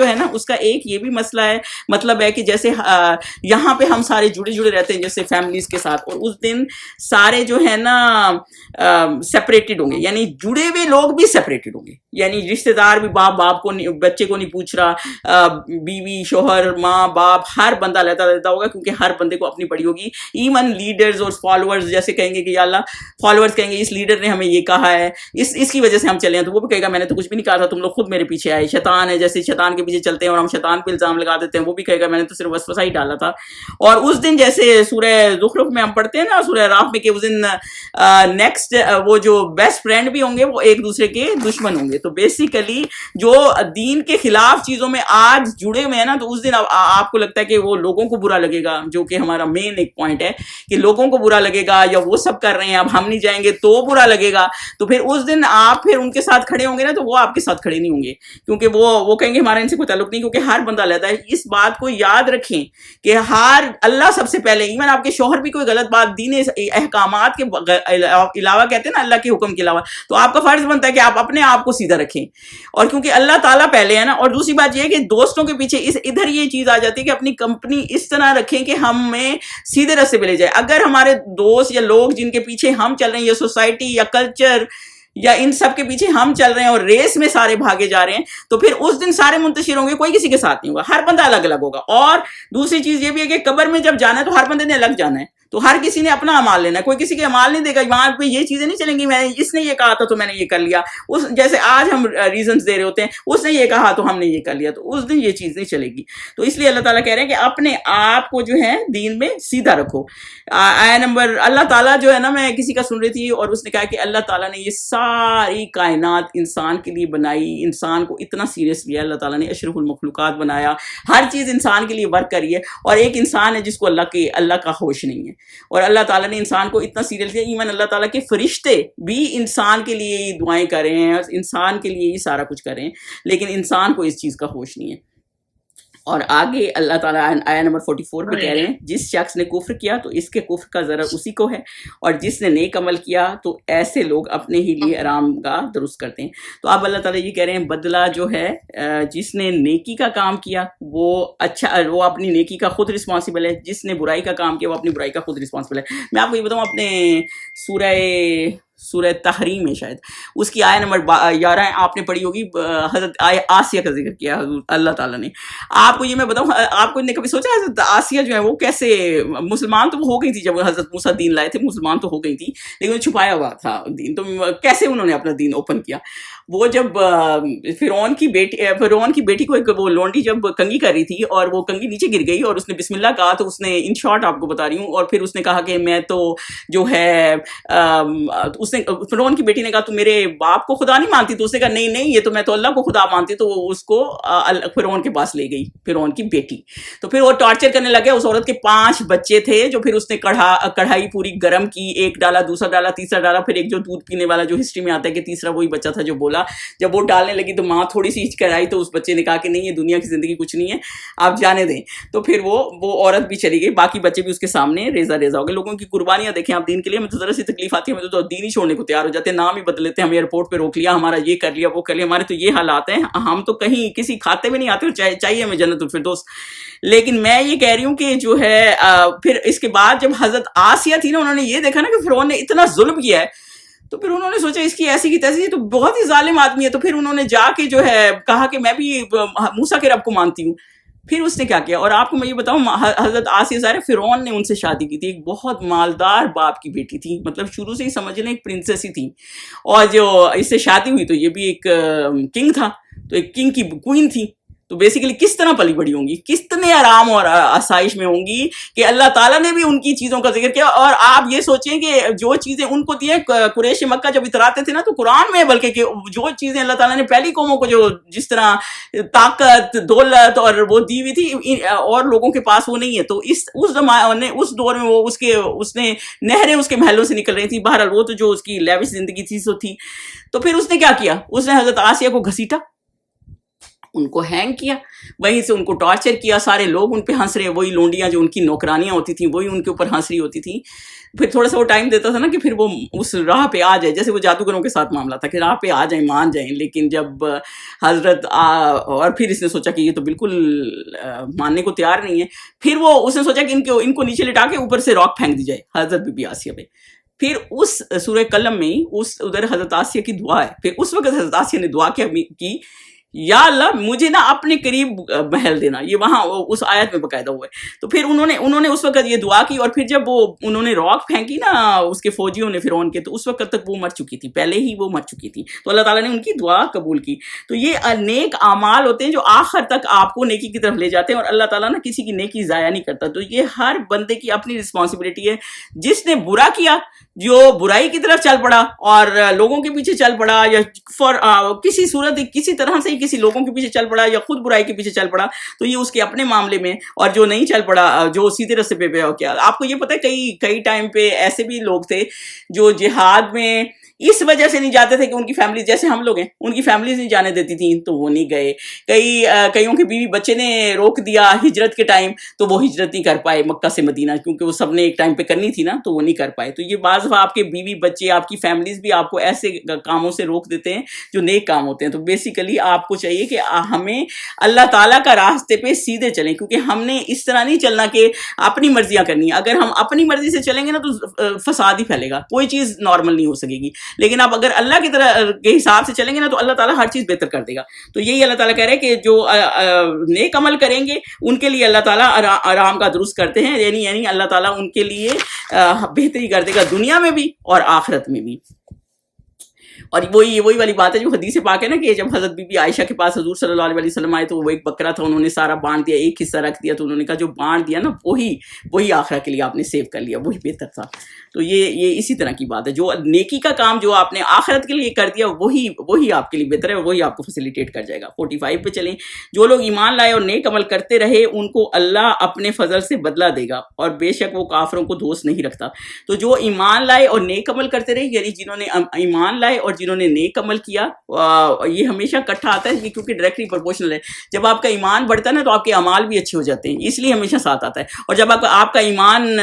جو ہے نا اس کا ایک یہ بھی مسئلہ ہے، مطلب ہے کہ جیسے یہاں پہ ہم سارے جڑے رہتے ہیں جیسے فیملیز کے ساتھ، اور اس دن سارے جو ہے نا سیپریٹڈ ہوں گے، یعنی جڑے ہوئے لوگ بھی سیپریٹڈ ہوں گے، یعنی رشتہ دار بھی باپ کو بچے کو نہیں پوچھ رہا، بیوی شوہر ماں باپ ہر بندہ لیتا ہوگا، کیونکہ ہر بندے کو اپنی پڑی ہوگی. ایون لیڈرز اور فالوورز جیسے کہیں گے کہ یا اللہ، فالوورز کہیں گے اس لیڈر نے ہمیں یہ کہا ہے، اس کی وجہ سے ہم چلے ہیں، تو وہ بھی کہے گا میں نے تو کچھ بھی نہیں کہا تھا، تم لوگ خود میرے پیچھے آئے. شیطان ہے، جیسے شیطان کے پیچھے چلتے ہیں اور ہم شیطان پہ الزام لگا دیتے ہیں، وہ بھی کہے گا میں نے تو صرف وسوسہ ہی ڈالا تھا. اور اس دن جیسے سورہ زخرف میں ہم پڑھتے ہیں نا، سورہ راف میں، کہ اس دن نیکسٹ وہ جو بیسٹ فرینڈ بھی ہوں گے وہ ایک دوسرے کے دشمن ہوں گے. تو بیسیکلی جو دین کے خلاف چیزوں میں آج جڑے ہوئے ہیں نا، تو اس دن آپ کو لگتا ہے کہ وہ لوگوں کو برا لگے گا، جو کہ ہمارا مین ایک پوائنٹ ہے کہ لوگوں کو برا لگے گا، یا وہ سب کر رہے ہیں اب ہم نہیں جائیں گے تو برا لگے گا. تو پھر اس دن آپ پھر ان کے ساتھ کھڑے ہوں گے نا، تو وہ آپ کے ساتھ کھڑے نہیں ہوں گے، کیونکہ وہ کہیں گے ہمارا ان سے کوئی تعلق نہیں، کیونکہ ہر بندہ لیتا ہے. اس بات کو یاد رکھیں کہ اللہ سب سے پہلے، ایون آپ کے شوہر بھی کوئی غلط بات دین احکامات کے علاوہ کہتے ہیں نا، اللہ کے حکم کے علاوہ، تو آپ کا فرض بنتا ہے کہ آپ اپنے آپ کو سیدھا رکھیں، اور کیونکہ اللہ تعالیٰ پہلے ہے نا. اور دوسری بات یہ ہے کہ دوستوں کے پیچھے ادھر یہ چیز آ جاتی ہے کہ اپنی کمپنی اس طرح رکھیں کہ ہمیں سیدھے راستے پہ لے جائے. اگر ہمارے دوست یا لوگ جن کے پیچھے ہم چل رہے ہیں، یا سوسائٹی یا کلچر یا ان سب کے پیچھے ہم چل رہے ہیں اور ریس میں سارے بھاگے جا رہے ہیں، تو پھر اس دن سارے منتشر ہوں گے، کوئی کسی کے ساتھ نہیں ہوگا، ہر بندہ الگ الگ ہوگا. اور دوسری چیز یہ بھی ہے کہ قبر میں جب جانا ہے تو ہر بندے نے الگ جانا ہے، تو ہر کسی نے اپنا اعمال لینا ہے، کوئی کسی کے اعمال نہیں دے گا. وہاں پہ یہ چیزیں نہیں چلیں گی میں اس نے یہ کہا تھا تو میں نے یہ کر لیا، جیسے آج ہم ریزنز دے رہے ہوتے ہیں، اس نے یہ کہا تو ہم نے یہ کر لیا، تو اس دن یہ چیز نہیں چلے گی. تو اس لیے اللہ تعالیٰ کہہ رہے ہیں کہ اپنے آپ کو جو ہے دین میں سیدھا رکھو. آیا نمبر، اللہ تعالیٰ جو ہے نا، میں کسی کا سن رہی تھی اور اس نے کہا کہ اللہ تعالیٰ نے یہ ساری کائنات انسان کے لیے بنائی، انسان کو اتنا سیریس لیا، اللہ تعالیٰ نے اشرف المخلوقات بنایا، ہر چیز انسان کے لیے ورک کری ہے، اور ایک انسان ہے جس کو اللہ کا ہوش نہیں ہے. اور اللہ تعالیٰ نے انسان کو اتنا سیریس لیا، ایون اللہ تعالیٰ کے فرشتے بھی انسان کے لیے ہی دعائیں کر رہے ہیں، انسان کے لیے ہی سارا کچھ کر رہے ہیں، لیکن انسان کو اس چیز کا ہوش نہیں ہے. اور آگے اللہ تعالیٰ آیا نمبر 44 پہ کہہ رہے ہیں جس شخص نے کفر کیا تو اس کے کفر کا ضرر اسی کو ہے، اور جس نے نیک عمل کیا تو ایسے لوگ اپنے ہی لیے آرام گاہ درست کرتے ہیں. تو اب اللہ تعالیٰ یہ کہہ رہے ہیں بدلہ جو ہے جس نے نیکی کا کام کیا وہ اچھا، وہ اپنی نیکی کا خود رسپانسبل ہے، جس نے برائی کا کام کیا وہ اپنی برائی کا خود رسپانسبل ہے. میں آپ کو یہ بتاؤں، اپنے سورہ تحریم ہے شاید، اس کی آیہ نمبر 11 آپ نے پڑھی ہوگی، حضرت آسیہ کا ذکر کیا اللہ تعالیٰ نے. آپ کو یہ میں بتاؤں، آپ کو نے کبھی سوچا حضرت آسیہ جو ہے وہ کیسے مسلمان تو وہ ہو گئی تھی جب حضرت موسیٰ دین لائے تھے، مسلمان تو ہو گئی تھی لیکن چھپایا ہوا تھا دین، تو کیسے انہوں نے اپنا دین اوپن کیا؟ وہ جب فرعون کی بیٹی کو ایک وہ لونڈی جب کنگھی کر رہی تھی اور وہ کنگھی نیچے گر گئی اور اس نے بسم اللہ کہا، تو اس نے ان شارٹ آپ کو بتا رہی ہوں، اور پھر اس نے کہا کہ میں تو جو ہے اس نے فرعون کی بیٹی نے کہا تو میرے باپ کو خدا نہیں مانتی؟ تو اس نے کہا نہیں یہ تو میں تو اللہ کو خدا مانتی. تو وہ اس کو فرعون کے پاس لے گئی، فرعون کی بیٹی. تو پھر وہ ٹارچر کرنے لگے. اس عورت کے 5 بچے تھے جو پھر اس نے کڑھائی پوری گرم کی، ایک ڈالا، دوسرا ڈالا، تیسرا ڈالا، پھر ایک جو دودھ پینے والا جو ہسٹری میں آتا ہے کہ تیسرا وہی بچہ تھا جو بولا. جب وہ ڈالنے لگی تو ماں تھوڑی سی ہچکچائی، تو اس بچے نے کہا کہ نہیں یہ دنیا کی زندگی کچھ نہیں ہے، آپ جانے دیں. تو پھر وہ عورت بھی چلی گئی، باقی بچے بھی اس کے سامنے ریزہ ہو گئے. لوگوں کی قربانیاں دیکھیں آپ دین کے لیے. ہمیں تو ذرا سی تکلیف آتی ہے ہمیں تو دین ہی چھوڑنے کو تیار ہو جاتے ہیں، نام ہی بدل لیتے ہیں، ہمیں ایئرپورٹ پہ روک لیا، ہمارا یہ کر لیا وہ کر لیا. ہمارے تو یہ حالات ہیں، ہم تو کہیں کسی کھاتے میں نہیں آتے، چاہیے ہمیں جنت الفردوس. لیکن میں یہ کہہ رہی ہوں کہ جو ہے پھر اس کے بعد جب حضرت آسیہ تھی نا، انہوں نے یہ دیکھا نا کہ فرعون نے اتنا ظلم کیا ہے، تو پھر انہوں نے سوچا اس کی ایسی کی تیسی تو بہت ہی ظالم آدمی ہے. تو پھر انہوں نے جا کے جو ہے کہا کہ میں بھی موسیٰ کے رب کو مانتی ہوں. پھر اس نے کیا کیا، اور آپ کو میں یہ بتاؤں، حضرت آسیہ ظاہر فرعون نے ان سے شادی کی تھی، ایک بہت مالدار باپ کی بیٹی تھی، مطلب شروع سے ہی سمجھ لیں ایک پرنسس ہی تھی. اور جو اس سے شادی ہوئی تو یہ بھی ایک کنگ تھا، تو ایک کنگ کی کوئین تھی. تو بیسیکلی کس طرح پلی بڑی ہوں گی، کتنے آرام اور آسائش میں ہوں گی کہ اللہ تعالیٰ نے بھی ان کی چیزوں کا ذکر کیا. اور آپ یہ سوچیں کہ جو چیزیں ان کو دی ہیں قریش مکہ جب اتراتے تھے نا تو قرآن میں، بلکہ کہ جو چیزیں اللہ تعالیٰ نے پہلی قوموں کو جو جس طرح طاقت دولت اور وہ دی ہوئی تھی اور لوگوں کے پاس وہ نہیں ہے. تو اس زمانے اس دور میں وہ اس نے نہریں اس کے محلوں سے نکل رہی تھی. بہرحال وہ تو جو اس کی لیوش زندگی تھی سو تھی. تو پھر اس نے کیا کیا، اس نے حضرت آسیہ کو گھسیٹا ان کو ہینگ کیا, وہیں سے ان کو ٹارچر کیا, سارے لوگ ان پہ ہنس رہے, وہی لونڈیاں جو ان کی نوکرانیاں ہوتی تھیں وہی ان کے اوپر ہنس رہی ہوتی تھیں. پھر تھوڑا سا وہ ٹائم دیتا تھا نا کہ پھر وہ اس راہ پہ آ جائے, جیسے وہ جادوگروں کے ساتھ معاملہ تھا کہ راہ پہ آ جائیں, مان جائیں. لیکن جب حضرت اور پھر اس نے سوچا کہ یہ تو بالکل ماننے کو تیار نہیں ہے, پھر وہ اس نے سوچا کہ ان کو نیچے لٹا کے اوپر سے راک پھینک دی جائے حضرت بی بی آسیہ پہ. پھر اس سورہ قلم میں ہی ادھر حضرت آسیہ کی دعا ہے. پھر اس وقت حضرت آسیہ نے دعا کی یا اللہ مجھے نا اپنے قریب محل دینا, یہ وہاں اس آیت میں باقاعدہ ہوا ہے. تو پھر انہوں نے اس وقت یہ دعا کی, اور پھر جب انہوں نے راک پھینکی نا اس کے فوجیوں نے فرعون کے, تو اس وقت تک وہ مر چکی تھی, پہلے ہی وہ مر چکی تھی. تو اللہ تعالیٰ نے ان کی دعا قبول کی. تو یہ نیک اعمال ہوتے ہیں جو آخر تک آپ کو نیکی کی طرف لے جاتے ہیں, اور اللہ تعالیٰ نا کسی کی نیکی ضائع نہیں کرتا. تو یہ ہر بندے کی اپنی رسپانسبلٹی ہے. جس نے برا کیا, جو برائی کی طرف چل پڑا اور لوگوں کے پیچھے چل پڑا, یا کسی صورت کسی طرح سے کسی لوگوں کے پیچھے چل پڑا, یا خود برائی کے پیچھے چل پڑا, تو یہ اس کے اپنے معاملے میں. اور جو نہیں چل پڑا, جو سیدھے راستے پہ ہو کیا. آپ کو یہ پتہ ہے کئی ٹائم پہ ایسے بھی لوگ تھے جو جہاد میں اس وجہ سے نہیں جاتے تھے کہ ان کی فیملی, جیسے ہم لوگ ہیں, ان کی فیملیز نہیں جانے دیتی تھیں تو وہ نہیں گئے. کئیوں کے بیوی بچے نے روک دیا ہجرت کے ٹائم, تو وہ ہجرت نہیں کر پائے مکہ سے مدینہ, کیونکہ وہ سب نے ایک ٹائم پہ کرنی تھی نا, تو وہ نہیں کر پائے. تو یہ بعض دفعہ آپ کے بیوی بچے, آپ کی فیملیز بھی آپ کو ایسے کاموں سے روک دیتے ہیں جو نیک کام ہوتے ہیں. تو بیسیکلی آپ کو چاہیے کہ ہمیں اللہ تعالیٰ کا راستے پہ سیدھے چلیں, کیونکہ ہم نے اس طرح نہیں چلنا کہ اپنی مرضیاں کرنی ہیں. اگر ہم اپنی مرضی سے چلیں گے نا تو فساد ہی پھیلے گا, کوئی چیز نارمل نہیں ہو سکے گی. لیکن آپ اگر اللہ کی طرح کے حساب سے چلیں گے نا تو اللہ تعالیٰ ہر چیز بہتر کر دے گا. تو یہی اللہ تعالیٰ کہہ رہے ہیں کہ جو نیک عمل کریں گے ان کے لیے اللہ تعالیٰ آرام کا درست کرتے ہیں, یعنی اللہ تعالیٰ ان کے لیے بہتری کر دے گا دنیا میں بھی اور آخرت میں بھی. اور وہی والی بات ہے جو حدیث پاک ہے نا, کہ جب حضرت بی بی عائشہ کے پاس حضور صلی اللہ علیہ وسلم آئے تو وہ ایک بکرا تھا, انہوں نے سارا بانٹ دیا, ایک حصہ رکھ دیا. تو انہوں نے کہا جو بانٹ دیا نا وہی آخرت کے لیے آپ نے سیو کر لیا, وہی بہتر تھا. تو یہ اسی طرح کی بات ہے, جو نیکی کا کام جو آپ نے آخرت کے لیے کر دیا وہی آپ کے لیے بہتر ہے, وہی آپ کو فیسیلیٹیٹ کر جائے گا. 45 پہ چلیں. جو لوگ ایمان لائے اور نیک عمل کرتے رہے ان کو اللہ اپنے فضل سے بدلہ دے گا, اور بے شک وہ کافروں کو دوست نہیں رکھتا. تو جو ایمان لائے اور نیک عمل کرتے رہے, یعنی جنہوں نے ایمان لائے اور جنہوں نے نیک عمل کیا, یہ ہمیشہ اکٹھا آتا ہے کیونکہ ڈائریکٹلی پروپورشنل ہے. جب آپ کا ایمان بڑھتا ہے نا تو آپ کے اعمال بھی اچھے ہو جاتے ہیں, اس لیے ہمیشہ ساتھ آتا ہے. اور جب آپ کا ایمان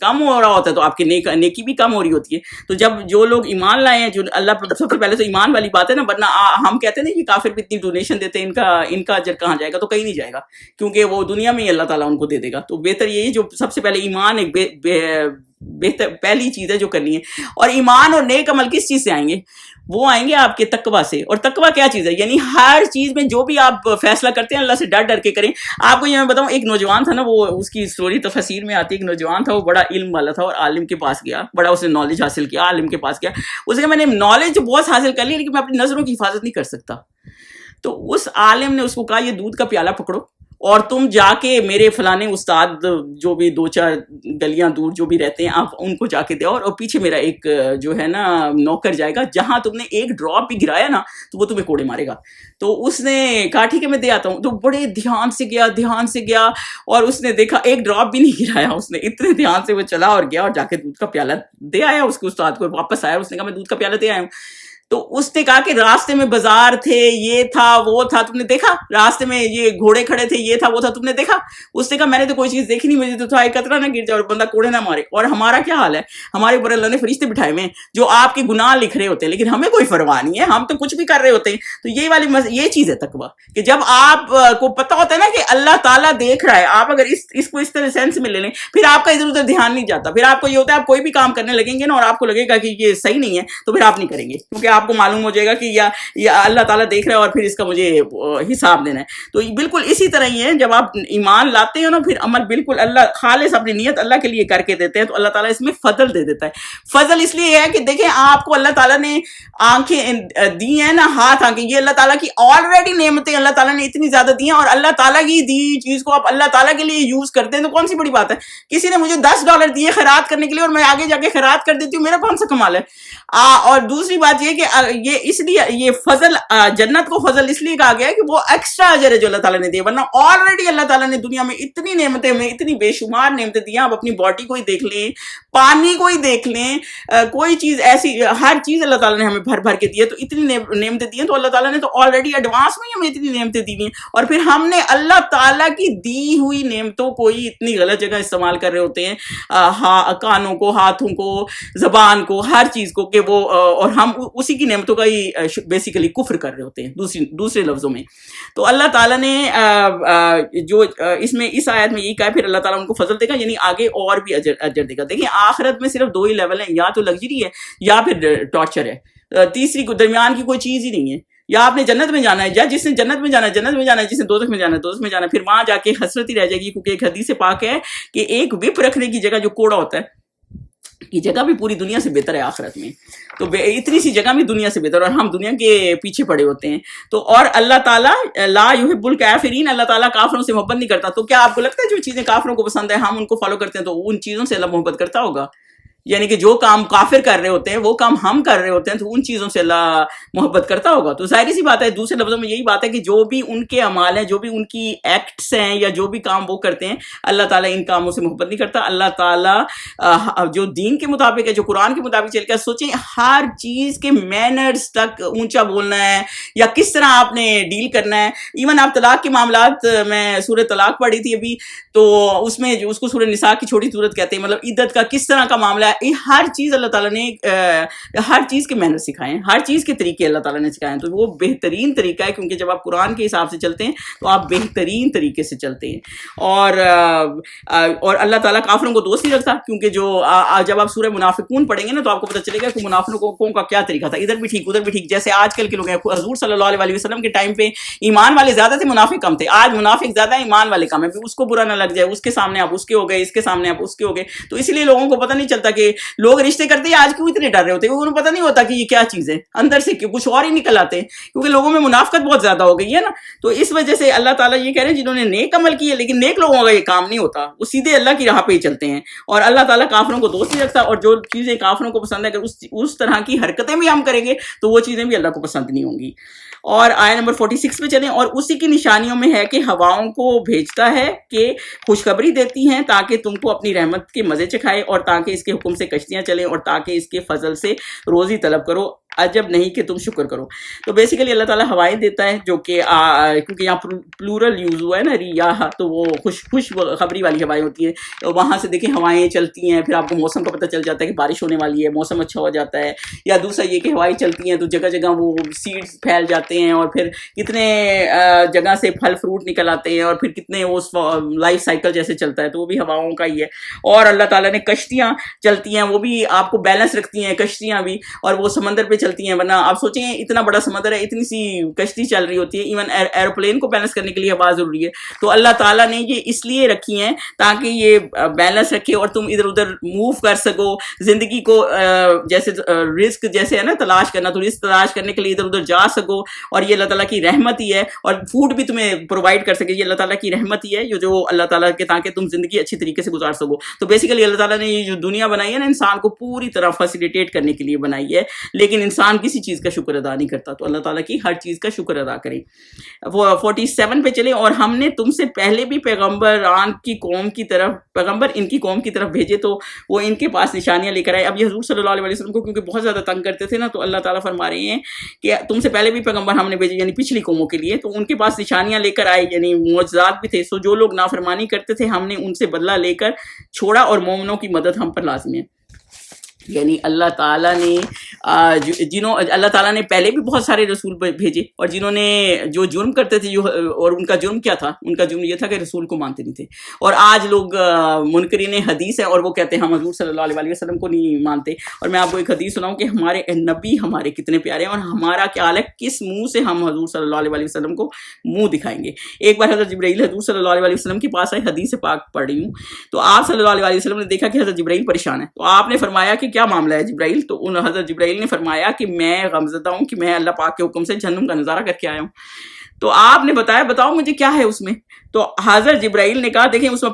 کم ہو رہا ہوتا ہے تو آپ کے نیکی بھی کم ہو رہی ہوتی ہے. تو جب جو لوگ ایمان لائے ہیں, جو اللہ پر, سب سے پہلے تو ایمان والی بات ہے نا, ورنہ ہم کہتے ہیں نا کہ کافر بھی اتنی ڈونیشن دیتے ہیں, ان کا اجر کہاں جائے گا, تو کہیں نہیں جائے گا, کیونکہ وہ دنیا میں ہی اللہ تعالیٰ ان کو دے دے گا. تو بہتر یہی جو سب سے پہلے ایمان ایک بہتر پہلی چیز ہے جو کرنی ہے. اور ایمان اور نیک عمل کس چیز سے آئیں گے؟ وہ آئیں گے آپ کے تقویٰ سے. اور تقویٰ کیا چیز ہے؟ یعنی ہر چیز میں جو بھی آپ فیصلہ کرتے ہیں اللہ سے ڈر کے کریں. آپ کو یہ میں بتاؤں, ایک نوجوان تھا نا, وہ اس کی سٹوری تفسیر میں آتی ہے. ایک نوجوان تھا, وہ بڑا علم والا تھا اور عالم کے پاس گیا, بڑا اس نے نالج حاصل کیا, عالم کے پاس گیا. اس نے میں نے نالج بہت حاصل کر لی لیکن میں اپنی نظروں کی حفاظت نہیں کر سکتا. تو اس عالم نے اس کو کہا یہ دودھ کا پیالہ پکڑو اور تم جا کے میرے فلانے استاد جو بھی 2-4 گلیاں دور جو بھی رہتے ہیں آپ ان کو جا کے دو, اور پیچھے میرا ایک جو ہے نا نوکر جائے گا, جہاں تم نے ایک ڈراپ بھی گرایا نا تو وہ تمہیں کوڑے مارے گا. تو اس نے کہا ٹھیک ہے میں دے آتا ہوں. تو بڑے دھیان سے گیا اور اس نے دیکھا ایک ڈراپ بھی نہیں گرایا. اس نے اتنے دھیان سے وہ چلا اور گیا اور جا کے دودھ کا پیالہ دے آیا اس کے استاد کو. واپس آیا, اس نے کہا میں دودھ کا پیالہ دے آیا ہوں. تو اس نے کہا کہ راستے میں بازار تھے, یہ تھا وہ تھا, تم نے دیکھا راستے میں یہ گھوڑے کھڑے تھے, یہ تھا وہ تھا, تم نے دیکھا؟ اس نے کہا میں نے تو کوئی چیز دیکھی نہیں, مجھے تو تھا ایک قطرہ نہ گر جائے اور بندہ کوڑے نہ مارے. اور ہمارا کیا حال ہے, ہمارے اوپر اللہ نے فرشتے بٹھائے ہوئے ہیں جو آپ کے گناہ لکھ رہے ہوتے ہیں, لیکن ہمیں کوئی پرواہ نہیں ہے, ہم تو کچھ بھی کر رہے ہوتے ہیں. تو یہ چیز ہے تقویٰ, کہ جب آپ کو پتا ہوتا ہے نا کہ اللہ تعالیٰ دیکھ رہا ہے, آپ اگر اس کو اس طرح سینس میں لے لیں, پھر آپ کا ادھر ادھر دھیان نہیں جاتا. پھر آپ کو یہ ہوتا ہے آپ کوئی بھی کام کرنے لگیں گے نا اور آپ کو لگے گا کہ یہ صحیح نہیں ہے, تو پھر آپ نہیں کریں گے, کیونکہ آپ کو معلوم ہو جائے گا کہ یا اللہ تعالیٰ دیکھ رہا ہے اور پھر اس کا مجھے حساب دینا ہے. تو بالکل اسی طرح ہی ہے, جب آپ ایمان لاتے ہیں نا پھر عمل بالکل اللہ خالص اپنی نیت اللہ کے لیے کر کے دیتے ہیں, تو اللہ تعالیٰ اس میں فضل دے دیتا ہے. فضل اس لیے ہے کہ دیکھیں آپ کو اللہ تعالیٰ نے آنکھیں دی ہیں نا, ہاتھ آنکھیں, یہ اللہ تعالیٰ کی آلریڈی نعمتیں اللہ تعالیٰ نے اتنی زیادہ دی ہیں, اور اللہ تعالیٰ کی دی چیز کو آپ اللہ تعالیٰ کے لیے یوز کرتے ہیں تو کون سی بڑی بات ہے. کسی نے مجھے $10 دیے خیرات کرنے کے لیے اور میں آگے جا کے خیرات کر دیتی ہوں, میرا کون سا کمال ہے. اور دوسری بات یہ کہ یہ اس لیے یہ فضل جنت کو فضل اس لیے کہا گیا ہے کہ وہ ایکسٹرا اجر ہے جو اللہ تعالیٰ نے دیا، ورنہ آلریڈی اللہ تعالیٰ نے دنیا میں اتنی نعمتیں ہمیں اتنی بے شمار نعمتیں دی ہیں. آپ اپنی باڈی کو ہی دیکھ لیں، پانی کو ہی دیکھ لیں، کوئی چیز ایسی ہر چیز اللہ تعالیٰ نے ہمیں بھر بھر کے دی ہے. تو اتنی نعمتیں دی ہیں، تو اللہ تعالیٰ نے تو آلریڈی ایڈوانس میں ہی ہمیں اتنی نعمتیں دی ہیں، اور پھر ہم نے اللہ تعالیٰ کی دی ہوئی نعمتوں کو ہی اتنی غلط جگہ استعمال کر رہے ہوتے ہیں، کانوں کو، ہاتھوں کو، زبان کو، ہر چیز کو، کہ وہ اور ہم اسی کی نعمتوں کا ہی بیسیکلی کفر کر رہے ہوتے ہیں دوسرے لفظوں میں. تو اللہ تعالیٰ نے جو اس آیت میں یہی کہا، پھر اللہ تعالیٰ ان کو فضل دے گا، یعنی آگے اور بھی اجر دے گا. دیکھیں آخرت میں صرف 2 ہی لیول ہیں، یا تو لگژری ہے یا پھر ٹارچر ہے، تیسری درمیان کی کوئی چیز ہی نہیں ہے. یا آپ نے جنت میں جانا ہے، یا جس نے جنت میں جانا ہے جنت میں جانا ہے، جس نے دوزخ میں جانا ہے دوزخ میں جانا ہے. پھر وہاں جا کے حسرت ہی رہ جائے گی، کیونکہ ایک حدیث پاک ہے کہ ایک وپ رکھنے کی جگہ جو کوڑا ہوتا ہے کی جگہ بھی پوری دنیا سے بہتر ہے آخرت میں. تو اتنی سی جگہ بھی دنیا سے بہتر، اور ہم دنیا کے پیچھے پڑے ہوتے ہیں. تو اور اللہ تعالیٰ لا یحب الکافرین، اللہ تعالیٰ کافروں سے محبت نہیں کرتا. تو کیا آپ کو لگتا ہے جو چیزیں کافروں کو پسند ہے ہم ان کو فالو کرتے ہیں تو ان چیزوں سے اللہ محبت کرتا ہوگا؟ یعنی کہ جو کام کافر کر رہے ہوتے ہیں وہ کام ہم کر رہے ہوتے ہیں، تو ان چیزوں سے اللہ محبت کرتا ہوگا. تو ظاہری سی بات ہے، دوسرے لفظوں میں یہی بات ہے کہ جو بھی ان کے اعمال ہیں، جو بھی ان کی ایکٹس ہیں، یا جو بھی کام وہ کرتے ہیں، اللہ تعالیٰ ان کاموں سے محبت نہیں کرتا. اللہ تعالیٰ جو دین کے مطابق ہے، جو قرآن کے مطابق چل کے، سوچیں ہر چیز کے مینرز تک اونچا بولنا ہے، یا کس طرح آپ نے ڈیل کرنا ہے. ایون آپ طلاق کے معاملات، میں سورہ طلاق پڑھی تھی ابھی، تو اس میں اس کو سورہ نساء کی چھوٹی صورت کہتے ہیں، مطلب عدت کا کس طرح کا معاملہ ہے. ہر چیز اللہ تعالیٰ نے ہر چیز کے مینر سکھائے ہیں، ہر چیز کے طریقے اللہ تعالیٰ نے سکھائے ہیں. تو وہ بہترین طریقہ ہے، کیونکہ جب آپ قرآن کے حساب سے چلتے ہیں تو آپ بہترین طریقے سے چلتے ہیں. اور اللہ تعالیٰ کافروں کو دوست نہیں رکھتا، کیونکہ جب آپ سورہ منافقون پڑھیں گے نا تو آپ کو پتہ چلے گا کہ منافقوں کا کیا طریقہ تھا، ادھر بھی ٹھیک ادھر بھی ٹھیک. جیسے آج کل کے لوگ ہیں، حضور صلی اللہ علیہ وسلم کے ٹائم پہ ایمان والے زیادہ تھے، منافق کم تھے. آج منافق زیادہ ہیں، ایمان والے کم ہیں. اس کو برا نہ لگ جائے، اس کے سامنے آپ اس کے ہو گئے، اس کے سامنے آپ اس کے ہو گئے. تو اس لیے لوگوں کو پتہ نہیں چلتا کہ لوگ رشتے کرتے ہیں آج کیوں اتنے ڈر رہے ہوتے ہیں، انہیں پتہ نہیں ہوتا کہ یہ کیا چیز ہے، اندر سے کچھ اور ہی نکل آتے ہیں، کیونکہ لوگوں میں منافقت بہت زیادہ ہو گئی ہے نا. تو اس وجہ سے اللہ تعالیٰ یہ کہہ رہے ہیں جنہوں نے نیک عمل کیے، لیکن نیک لوگوں کا یہ کام نہیں ہوتا، وہ سیدھے اللہ کی راہ پہ ہی چلتے ہیں. اور اللہ تعالیٰ کافروں کو دوست نہیں رکھتا، اور جو چیزیں کافروں کو پسند ہے، اگر اس طرح کی حرکتیں بھی ہم کریں گے تو وہ چیزیں بھی اللہ کو پسند نہیں ہوں گی. اور آیت نمبر 46 پہ چلیں. اور اسی کی نشانیوں میں ہے کہ ہواؤں کو بھیجتا ہے کہ خوشخبری دیتی ہیں تاکہ تم کو اپنی رحمت کے مزے چکھائے، اور تاکہ اس کے حکم سے کشتیاں چلیں، اور تاکہ اس کے فضل سے روزی طلب کرو، عجب نہیں کہ تم شکر کرو. تو بیسیکلی اللہ تعالیٰ ہوائیں دیتا ہے، جو کہ کیونکہ یہاں پلورل یوز ہوا ہے نا، ریاح، تو وہ خوش خبری والی ہوائیں ہوتی ہیں. وہاں سے دیکھیں ہوائیں چلتی ہیں، پھر آپ کو موسم کا پتہ چل جاتا ہے کہ بارش ہونے والی ہے، موسم اچھا ہو جاتا ہے. یا دوسرا یہ کہ ہوائیں چلتی ہیں تو جگہ جگہ وہ سیڈز پھیل جاتے ہیں، اور پھر کتنے جگہ سے پھل فروٹ نکل آتے ہیں، اور پھر کتنے وہ لائف سائیکل جیسے چلتا ہے، تو وہ بھی ہواؤں کا ہی ہے. اور اللہ تعالیٰ نے کشتیاں چلتی ہیں، وہ بھی آپ کو بیلنس رکھتی ہیں کشتیاں بھی، اور وہ سمندر پہ چلتی ہیں. ورنہ آپ سوچیں اتنا بڑا سمندر ہے، اتنی سی کشتی چل رہی ہوتی ہے. ایون ایروپلین کو بیلنس کرنے کے لیے ہوا ضروری ہے. تو اللہ تعالیٰ نے یہ اس لیے رکھی ہیں تاکہ یہ بیلنس رکھے، اور تم ادھر ادھر موو کر سکو. زندگی کو جیسے رزق جیسے ہے نا تلاش کرنا، تو رزق تلاش کرنے کے لیے ادھر ادھر جا سکو. اور یہ اللہ تعالیٰ کی رحمت ہی ہے، اور فوڈ بھی تمہیں پرووائڈ کر سکے، یہ اللہ تعالیٰ کی رحمت ہی ہے جو اللہ تعالیٰ کے، تاکہ تم زندگی اچھی طریقے سے گزار سکو. تو بیسیکلی اللہ تعالیٰ نے یہ جو دنیا بنائی ہے نا، انسان کو پوری طرح فیسیلیٹیٹ کرنے کے لیے بنائی ہے، لیکن انسان کسی چیز کا شکر ادا نہیں کرتا. تو اللہ تعالیٰ کی ہر چیز کا شکر ادا کریں. وہ 47 پہ چلیں. اور ہم نے تم سے پہلے بھی پیغمبر ان کی قوم کی طرف بھیجے، تو وہ ان کے پاس نشانیاں لے کر آئے. اب یہ حضور صلی اللہ علیہ وسلم کو کیونکہ بہت زیادہ تنگ کرتے تھے نا، تو اللہ تعالیٰ فرما رہے ہیں کہ تم سے پہلے بھی پیغمبر ہم نے بھیجے، یعنی پچھلی قوموں کے لیے، تو ان کے پاس نشانیاں لے کر آئے، یعنی معجزات بھی تھے. سو جو لوگ نافرمانی کرتے تھے ہم نے ان سے بدلہ لے کر چھوڑا، اور مومنوں کی مدد ہم پر لازم ہے. یعنی اللہ تعالیٰ نے اللہ تعالیٰ نے پہلے بھی بہت سارے رسول بھیجے، اور جنہوں نے جو جرم کرتے تھے، اور ان کا جرم کیا تھا؟ ان کا جرم یہ تھا کہ رسول کو مانتے نہیں تھے. اور آج لوگ منکرین حدیث ہیں، اور وہ کہتے ہیں ہم حضور صلی اللہ علیہ وسلم کو نہیں مانتے. اور میں آپ کو ایک حدیث سناؤں کہ ہمارے نبی ہمارے کتنے پیارے ہیں، اور ہمارا کیا حال ہے، کس منہ سے ہم حضور صلی اللہ علیہ وسلم کو منہ دکھائیں گے. ایک بار حضرت جبرائیل حضور صلی اللہ علیہ وسلم کے پاس آئے، حدیث پاک پڑھ رہی ہوں، تو آپ صلی اللہ علیہ وسلم نے دیکھا کہ حضرت جبرائیل پریشان ہے. تو آپ نے فرمایا کہ کیا معاملہ ہے جبرائیل؟ تو حضرت جبرائیل نے فرمایا کہ میں غمزدہ ہوں، کہ میں اللہ پاک کے حکم سے جہنم کا نظارہ کر کے آیا ہوں. تو آپ نے بتایا بتاؤ مجھے کیا ہے اس میں. تو حضرت جبرائیل نے کہا دیکھیں اس میں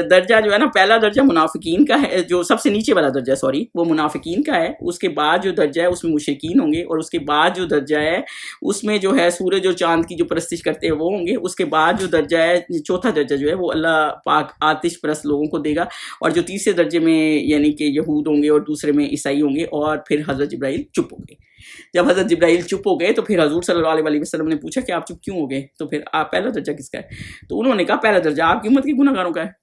درجہ جو ہے نا, پہلا درجہ منافقین کا ہے, جو سب سے نیچے والا درجہ سوری وہ منافقین کا ہے, اس کے بعد جو درجہ ہے اس میں مشرکین ہوں گے, اور اس کے بعد جو درجہ ہے اس میں جو ہے سورج اور چاند کی جو پرستش کرتے ہیں وہ ہوں گے, اس کے بعد جو درجہ ہے چوتھا درجہ جو ہے وہ اللہ پاک آتش پرست لوگوں کو دے گا, اور جو تیسرے درجے میں یعنی کہ یہود ہوں گے اور دوسرے میں عیسائی ہوں گے. اور پھر حضرت جبرائیل چپ ہو گئے. جب حضرت جبرائیل چپ ہو گئے تو پھر حضور صلی اللہ علیہ وسلم نے پوچھا کہ آپ چپ کیوں ہو گئے, تو پھر آپ پہلا درجہ کس کا ہے؟ تو انہوں نے کہا پہلا درجہ آپ کی امت کے گناہ گاروں کا ہے.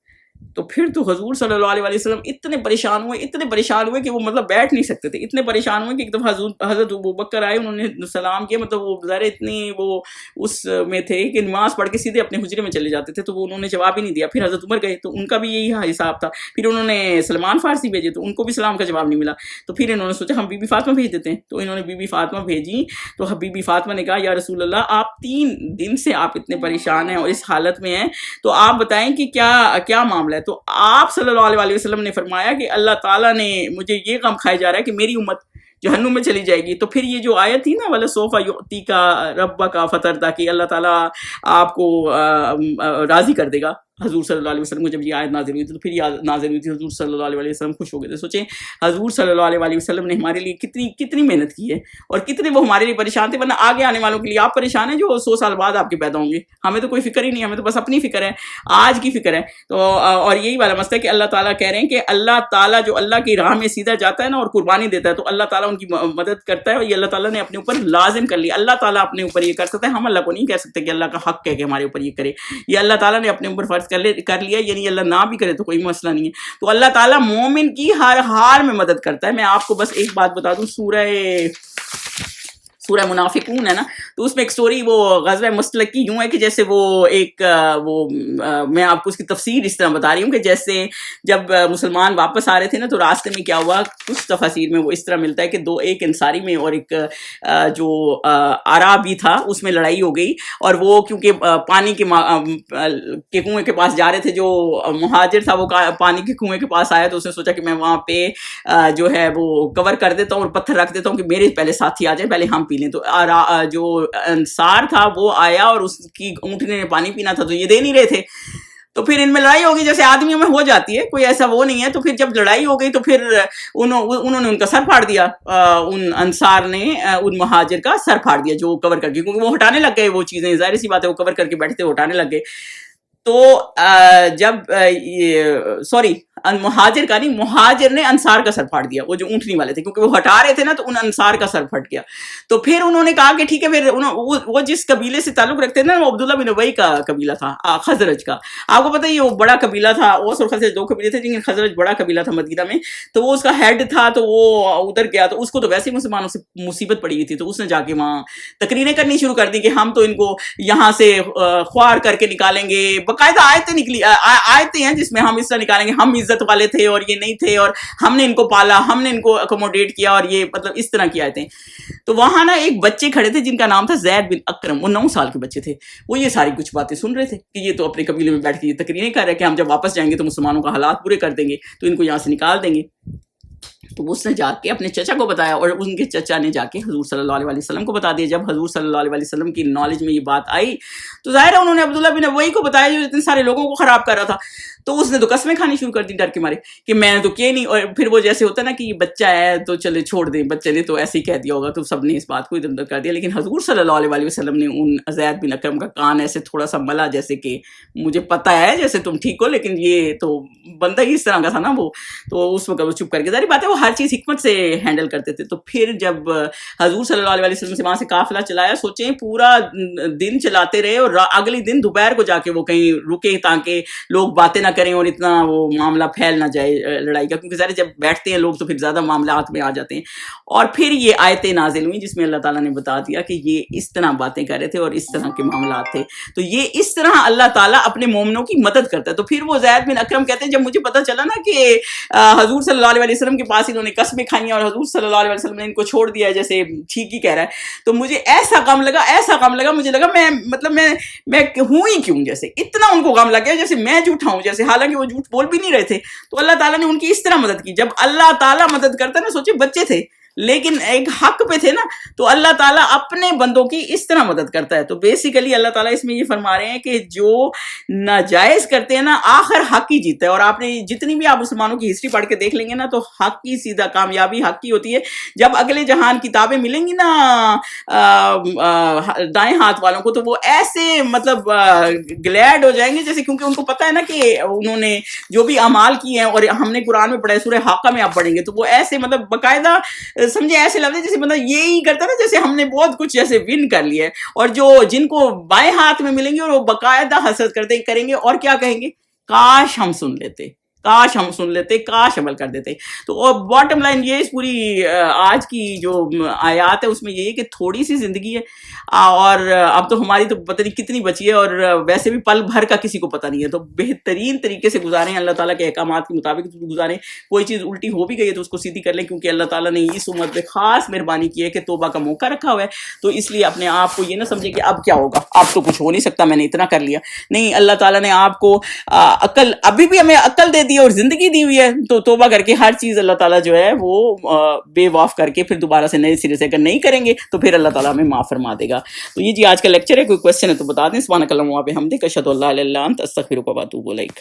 تو پھر تو حضور صلی اللہ علیہ وسلم اتنے پریشان ہوئے کہ وہ مطلب بیٹھ نہیں سکتے تھے, اتنے پریشان ہوئے کہ ایک دفعہ حضرت ابوبکر آئے, انہوں نے سلام کیا, مطلب وہ ظاہر اتنی وہ اس میں تھے کہ نماز پڑھ کے سیدھے اپنے حجرے میں چلے جاتے تھے, تو وہ انہوں نے جواب ہی نہیں دیا. پھر حضرت عمر گئے تو ان کا بھی یہی حساب تھا. پھر انہوں نے سلمان فارسی بھیجے تو ان کو بھی سلام کا جواب نہیں ملا. تو پھر انہوں نے سوچا ہم بی بی فاطمہ بھیج دیتے ہیں, تو انہوں نے بی بی فاطمہ بھیجی. تو بی بی فاطمہ نے کہا یا رسول اللہ آپ 3 دن سے آپ اتنے پریشان ہیں اور اس حالت میں ہیں, تو آپ بتائیں کہ کیا معاملہ ہے. تو آپ صلی اللہ علیہ وسلم نے فرمایا کہ اللہ تعالیٰ نے مجھے یہ غم کھایا جا رہا ہے کہ میری امت جہنم میں چلی جائے گی. تو پھر یہ جو آیت تھی نا وَلَسَوْفَ يُعْتِيكَ رَبُّكَ فَتَرْضَىٰ کہ اللہ تعالیٰ آپ کو راضی کر دے گا. حضور صلی اللہ علیہ وسلم کو جب یہ آیت نازل ہوئی تھی تو پھر یہ نازل ہوئی تھی, حضور صلی اللہ علیہ وسلم خوش ہو گئے تھے. سوچیں حضور صلی اللہ علیہ وسلم نے ہمارے لیے کتنی محنت کی ہے, اور کتنے وہ ہمارے لیے پریشان تھے, ورنہ آگے آنے والوں کے لیے آپ پریشان ہیں جو 100 سال بعد آپ کے پیدا ہوں گے. ہمیں تو کوئی فکر ہی نہیں, ہمیں تو بس اپنی فکر ہے, آج کی فکر ہے. تو اور یہی والا مسئلہ ہے کہ اللہ تعالیٰ کہہ رہے ہیں کہ اللہ تعالیٰ جو اللہ کی راہ میں سیدھا جاتا ہے نا اور قربانی دیتا ہے, تو اللہ تعالیٰ ان کی مدد کرتا ہے, اور یہ اللہ تعالیٰ نے اپنے اوپر لازم کر لیا. اللہ تعالیٰ اپنے اوپر یہ کر سکتا ہے, ہم اللہ کو نہیں کہہ سکتے کہ اللہ کا حق ہے کہ ہمارے اوپر یہ کرے. یہ اللہ تعالیٰ نے اپنے اوپر فرض کر لیا, یعنی اللہ نہ بھی کرے تو کوئی مسئلہ نہیں ہے. تو اللہ تعالیٰ مومن کی ہر حال میں مدد کرتا ہے. میں آپ کو بس ایک بات بتا دوں, سورہ منافقون ہے نا, تو اس میں ایک سٹوری وہ غزوہ مستلق کی یوں ہے کہ جیسے میں آپ کو اس کی تفسیر اس طرح بتا رہی ہوں کہ جیسے جب مسلمان واپس آ رہے تھے نا, تو راستے میں کیا ہوا, کچھ تفاسیر میں وہ اس طرح ملتا ہے کہ ایک انصاری میں اور ایک جو عرابی تھا اس میں لڑائی ہو گئی, اور وہ کیونکہ پانی کے کنویں کے پاس جا رہے تھے, جو مہاجر تھا وہ پانی کے کنویں کے پاس آیا, تو اس نے سوچا کہ میں وہاں پہ جو ہے وہ کور کر دیتا ہوں اور پتھر رکھ دیتا ہوں کہ میرے پہلے ساتھی آ جائیں, پہلے ہم پی لیں. تو جو انصار تھا وہ آیا اور اس کی اونٹنے نے پانی پینا تھا, تو یہ دے نہیں رہے تھے. تو پھر ان میں لڑائی ہوگی جیسے آدمیوں میں ہو جاتی ہے, کوئی ایسا وہ نہیں ہے. تو پھر جب لڑائی ہو گئی تو پھر انہوں نے ان کا سر پھاڑ دیا, ان انصار نے ان مہاجر کا سر پھاڑ دیا جو کور کر کے, کیونکہ وہ ہٹانے لگ گئے وہ چیزیں, ظاہر سی بات ہے وہ کور کر کے بیٹھتے وہ ہٹانے لگ گئے. تو جب مہاجر کا نہیں, مہاجر نے انصار کا سر پھاڑ دیا, وہ جو اونٹنی والے تھے, کیونکہ وہ ہٹا رہے تھے نا, تو ان انصار کا سر پھٹ گیا. تو پھر انہوں نے کہا کہ ٹھیک ہے, پھر وہ جس قبیلے سے تعلق رکھتے تھے نا, وہ عبداللہ بن ابی کا قبیلہ تھا, خزرج کا. آپ کو پتہ ہے یہ وہ بڑا قبیلہ تھا, اوس اور خزرج 2 قبیلے تھے, لیکن خزرج بڑا قبیلہ تھا مدینہ میں. تو وہ اس کا ہیڈ تھا, تو وہ ادھر گیا, تو اس کو تو ویسے ہی مسلمانوں سے مصیبت پڑی ہوئی تھی, تو اس نے جا کے وہاں تقریریں کرنی شروع کر دی کہ ہم تو ان کو یہاں سے خوار کر کے نکالیں گے. باقاعدہ آیتیں ہیں جس میں ہم اس طرح نکالیں گے, ہم عزت والے تھے اور یہ نہیں تھے, اور ہم نے ان کو پالا, ہم نے ان کو اکوموڈیٹ کیا, اور یہ مطلب اس طرح کی آیتیں. تو وہاں نا ایک بچے کھڑے تھے جن کا نام تھا زید بن اکرم, وہ 9 سال کے بچے تھے. وہ یہ ساری کچھ باتیں سن رہے تھے کہ یہ تو اپنے قبیلے میں بیٹھ کے یہ تقریریں کر رہے کہ ہم جب واپس جائیں گے تو مسلمانوں کا حالات برے کر دیں گے, تو ان کو یہاں سے نکال دیں گے. تو اس نے جا کے اپنے چچا کو بتایا, اور ان کے چچا نے جا کے حضور صلی اللہ علیہ وسلم کو بتا دیا. جب حضور صلی اللہ علیہ وسلم کی نالج میں یہ بات آئی تو ظاہر ہے انہوں نے عبداللہ بن ابی کو بتایا جو اتنے سارے لوگوں کو خراب کر رہا تھا. تو اس نے تو قسمیں کھانی شروع کر دی ڈر کے مارے کہ میں نے تو کیا نہیں. اور پھر وہ جیسے ہوتا ہے نا کہ یہ بچہ ہے تو چلے چھوڑ دیں, بچے نے تو ایسے ہی کہہ دیا ہوگا, تو سب نے اس بات کو ادھر ادھر کر دیا. لیکن حضور صلی اللہ علیہ وسلم نے ان زید بن اکرم کا کان ایسے تھوڑا سا ملا, جیسے کہ مجھے پتہ ہے جیسے تم ٹھیک ہو, لیکن یہ تو بندہ ہی اس طرح کا تھا نا وہ. تو اس وقت وہ چپ کر کے, ظاہر بات ہے وہ ہر چیز حکمت سے ہینڈل کرتے تھے. تو پھر جب حضور صلی اللہ علیہ وسلم سے وہاں سے قافلہ چلایا, سوچیں پورا دن چلاتے رہے, اور اگلی دن دوپہر کو جا کے وہ کہیں رکے تاکہ لوگ باتیں نہ کریں اور اتنا وہ معاملہ پھیل نہ جائے لڑائی کا, کیونکہ ظاہر جب بیٹھتے ہیں لوگ تو پھر زیادہ معاملات میں آ جاتے ہیں. اور پھر یہ آیتیں نازل ہوئیں جس میں اللہ تعالیٰ نے بتا دیا کہ یہ اس طرح باتیں کر رہے تھے اور اس طرح کے معاملات تھے. تو یہ اس طرح اللہ تعالیٰ اپنے مومنوں کی مدد کرتا ہے. تو پھر وہ زید بن اکرم کہتے ہیں جب مجھے پتا چلا نا کہ حضور صلی اللہ علیہ وسلم کے پاس انہوں نے قسمیں کھائی اور حضور صلی اللہ علیہ وسلم نے ان کو چھوڑ دیا جیسے ٹھیک ہی کہہ رہا ہے, تو مجھے ایسا غم لگا, مجھے لگا میں ہوں ہی کیوں, جیسے اتنا ان کو غم لگ گیا جیسے میں جھوٹا ہوں, جیسے حالانکہ وہ جھوٹ بول بھی نہیں رہے تھے. تو اللہ تعالیٰ نے ان کی اس طرح مدد کی. جب اللہ تعالیٰ مدد کرتا ہے نا, سوچے بچے تھے لیکن ایک حق پہ تھے نا، تو اللہ تعالیٰ اپنے بندوں کی اس طرح مدد کرتا ہے. تو بیسیکلی اللہ تعالیٰ اس میں یہ فرما رہے ہیں کہ جو ناجائز کرتے ہیں نا، آخر حق ہی جیتا ہے. اور آپ نے جتنی بھی آپ مسلمانوں کی ہسٹری پڑھ کے دیکھ لیں گے نا، تو حق کی سیدھا کامیابی حق کی ہوتی ہے. جب اگلے جہان کتابیں ملیں گی نا دائیں ہاتھ والوں کو، تو وہ ایسے مطلب گلیڈ ہو جائیں گے جیسے، کیونکہ ان کو پتہ ہے نا کہ انہوں نے جو بھی اعمال کیے ہیں، اور ہم نے قرآن میں پڑھا ہے، سورہ حاقہ میں آپ پڑھیں گے، تو وہ ایسے مطلب باقاعدہ سمجھے ایسے لفظ جیسے مطلب یہی کرتا نا جیسے ہم نے بہت کچھ جیسے ون کر لیا ہے. اور جو جن کو بائیں ہاتھ میں ملیں گے، اور وہ باقاعدہ حسد کریں گے، اور کیا کہیں گے؟ کاش ہم سن لیتے، کاش ہم سن لیتے، کاش عمل کر دیتے. تو باٹم لائن یہ اس پوری آج کی جو آیات ہے اس میں یہ ہے کہ تھوڑی سی زندگی ہے، اور اب تو ہماری تو پتہ نہیں کتنی بچی ہے، اور ویسے بھی پل بھر کا کسی کو پتہ نہیں ہے. تو بہترین طریقے سے گزاریں، اللہ تعالیٰ کے احکامات کے مطابق گزاریں. کوئی چیز الٹی ہو بھی گئی ہے تو اس کو سیدھی کر لیں، کیونکہ اللہ تعالیٰ نے اس امت پہ خاص مہربانی کی ہے کہ توبہ کا موقع رکھا ہوا ہے. تو اس لیے اپنے آپ کو یہ نہ سمجھے کہ اب کیا ہوگا، اب تو کچھ ہو نہیں سکتا، میں نے اتنا کر لیا. نہیں، اللہ تعالیٰ نے آپ کو عقل، ابھی بھی ہمیں عقل دے دی اور زندگی دی ہوئی ہے. تو توبہ کر کے ہر چیز اللہ تعالیٰ جو ہے وہ بے واف کر کے پھر دوبارہ سے نئے سرے سے اگر نہیں کریں گے تو پھر اللہ تعالیٰ ہمیں معاف فرما دے گا. تو یہ جی آج کا لیکچر ہے. کوئی کوشچن ہے تو بتا دیں. سبحانک اللہم و بحمدک، اشہد ان لا الہ الا انت، استغفرک و اتوب الیک.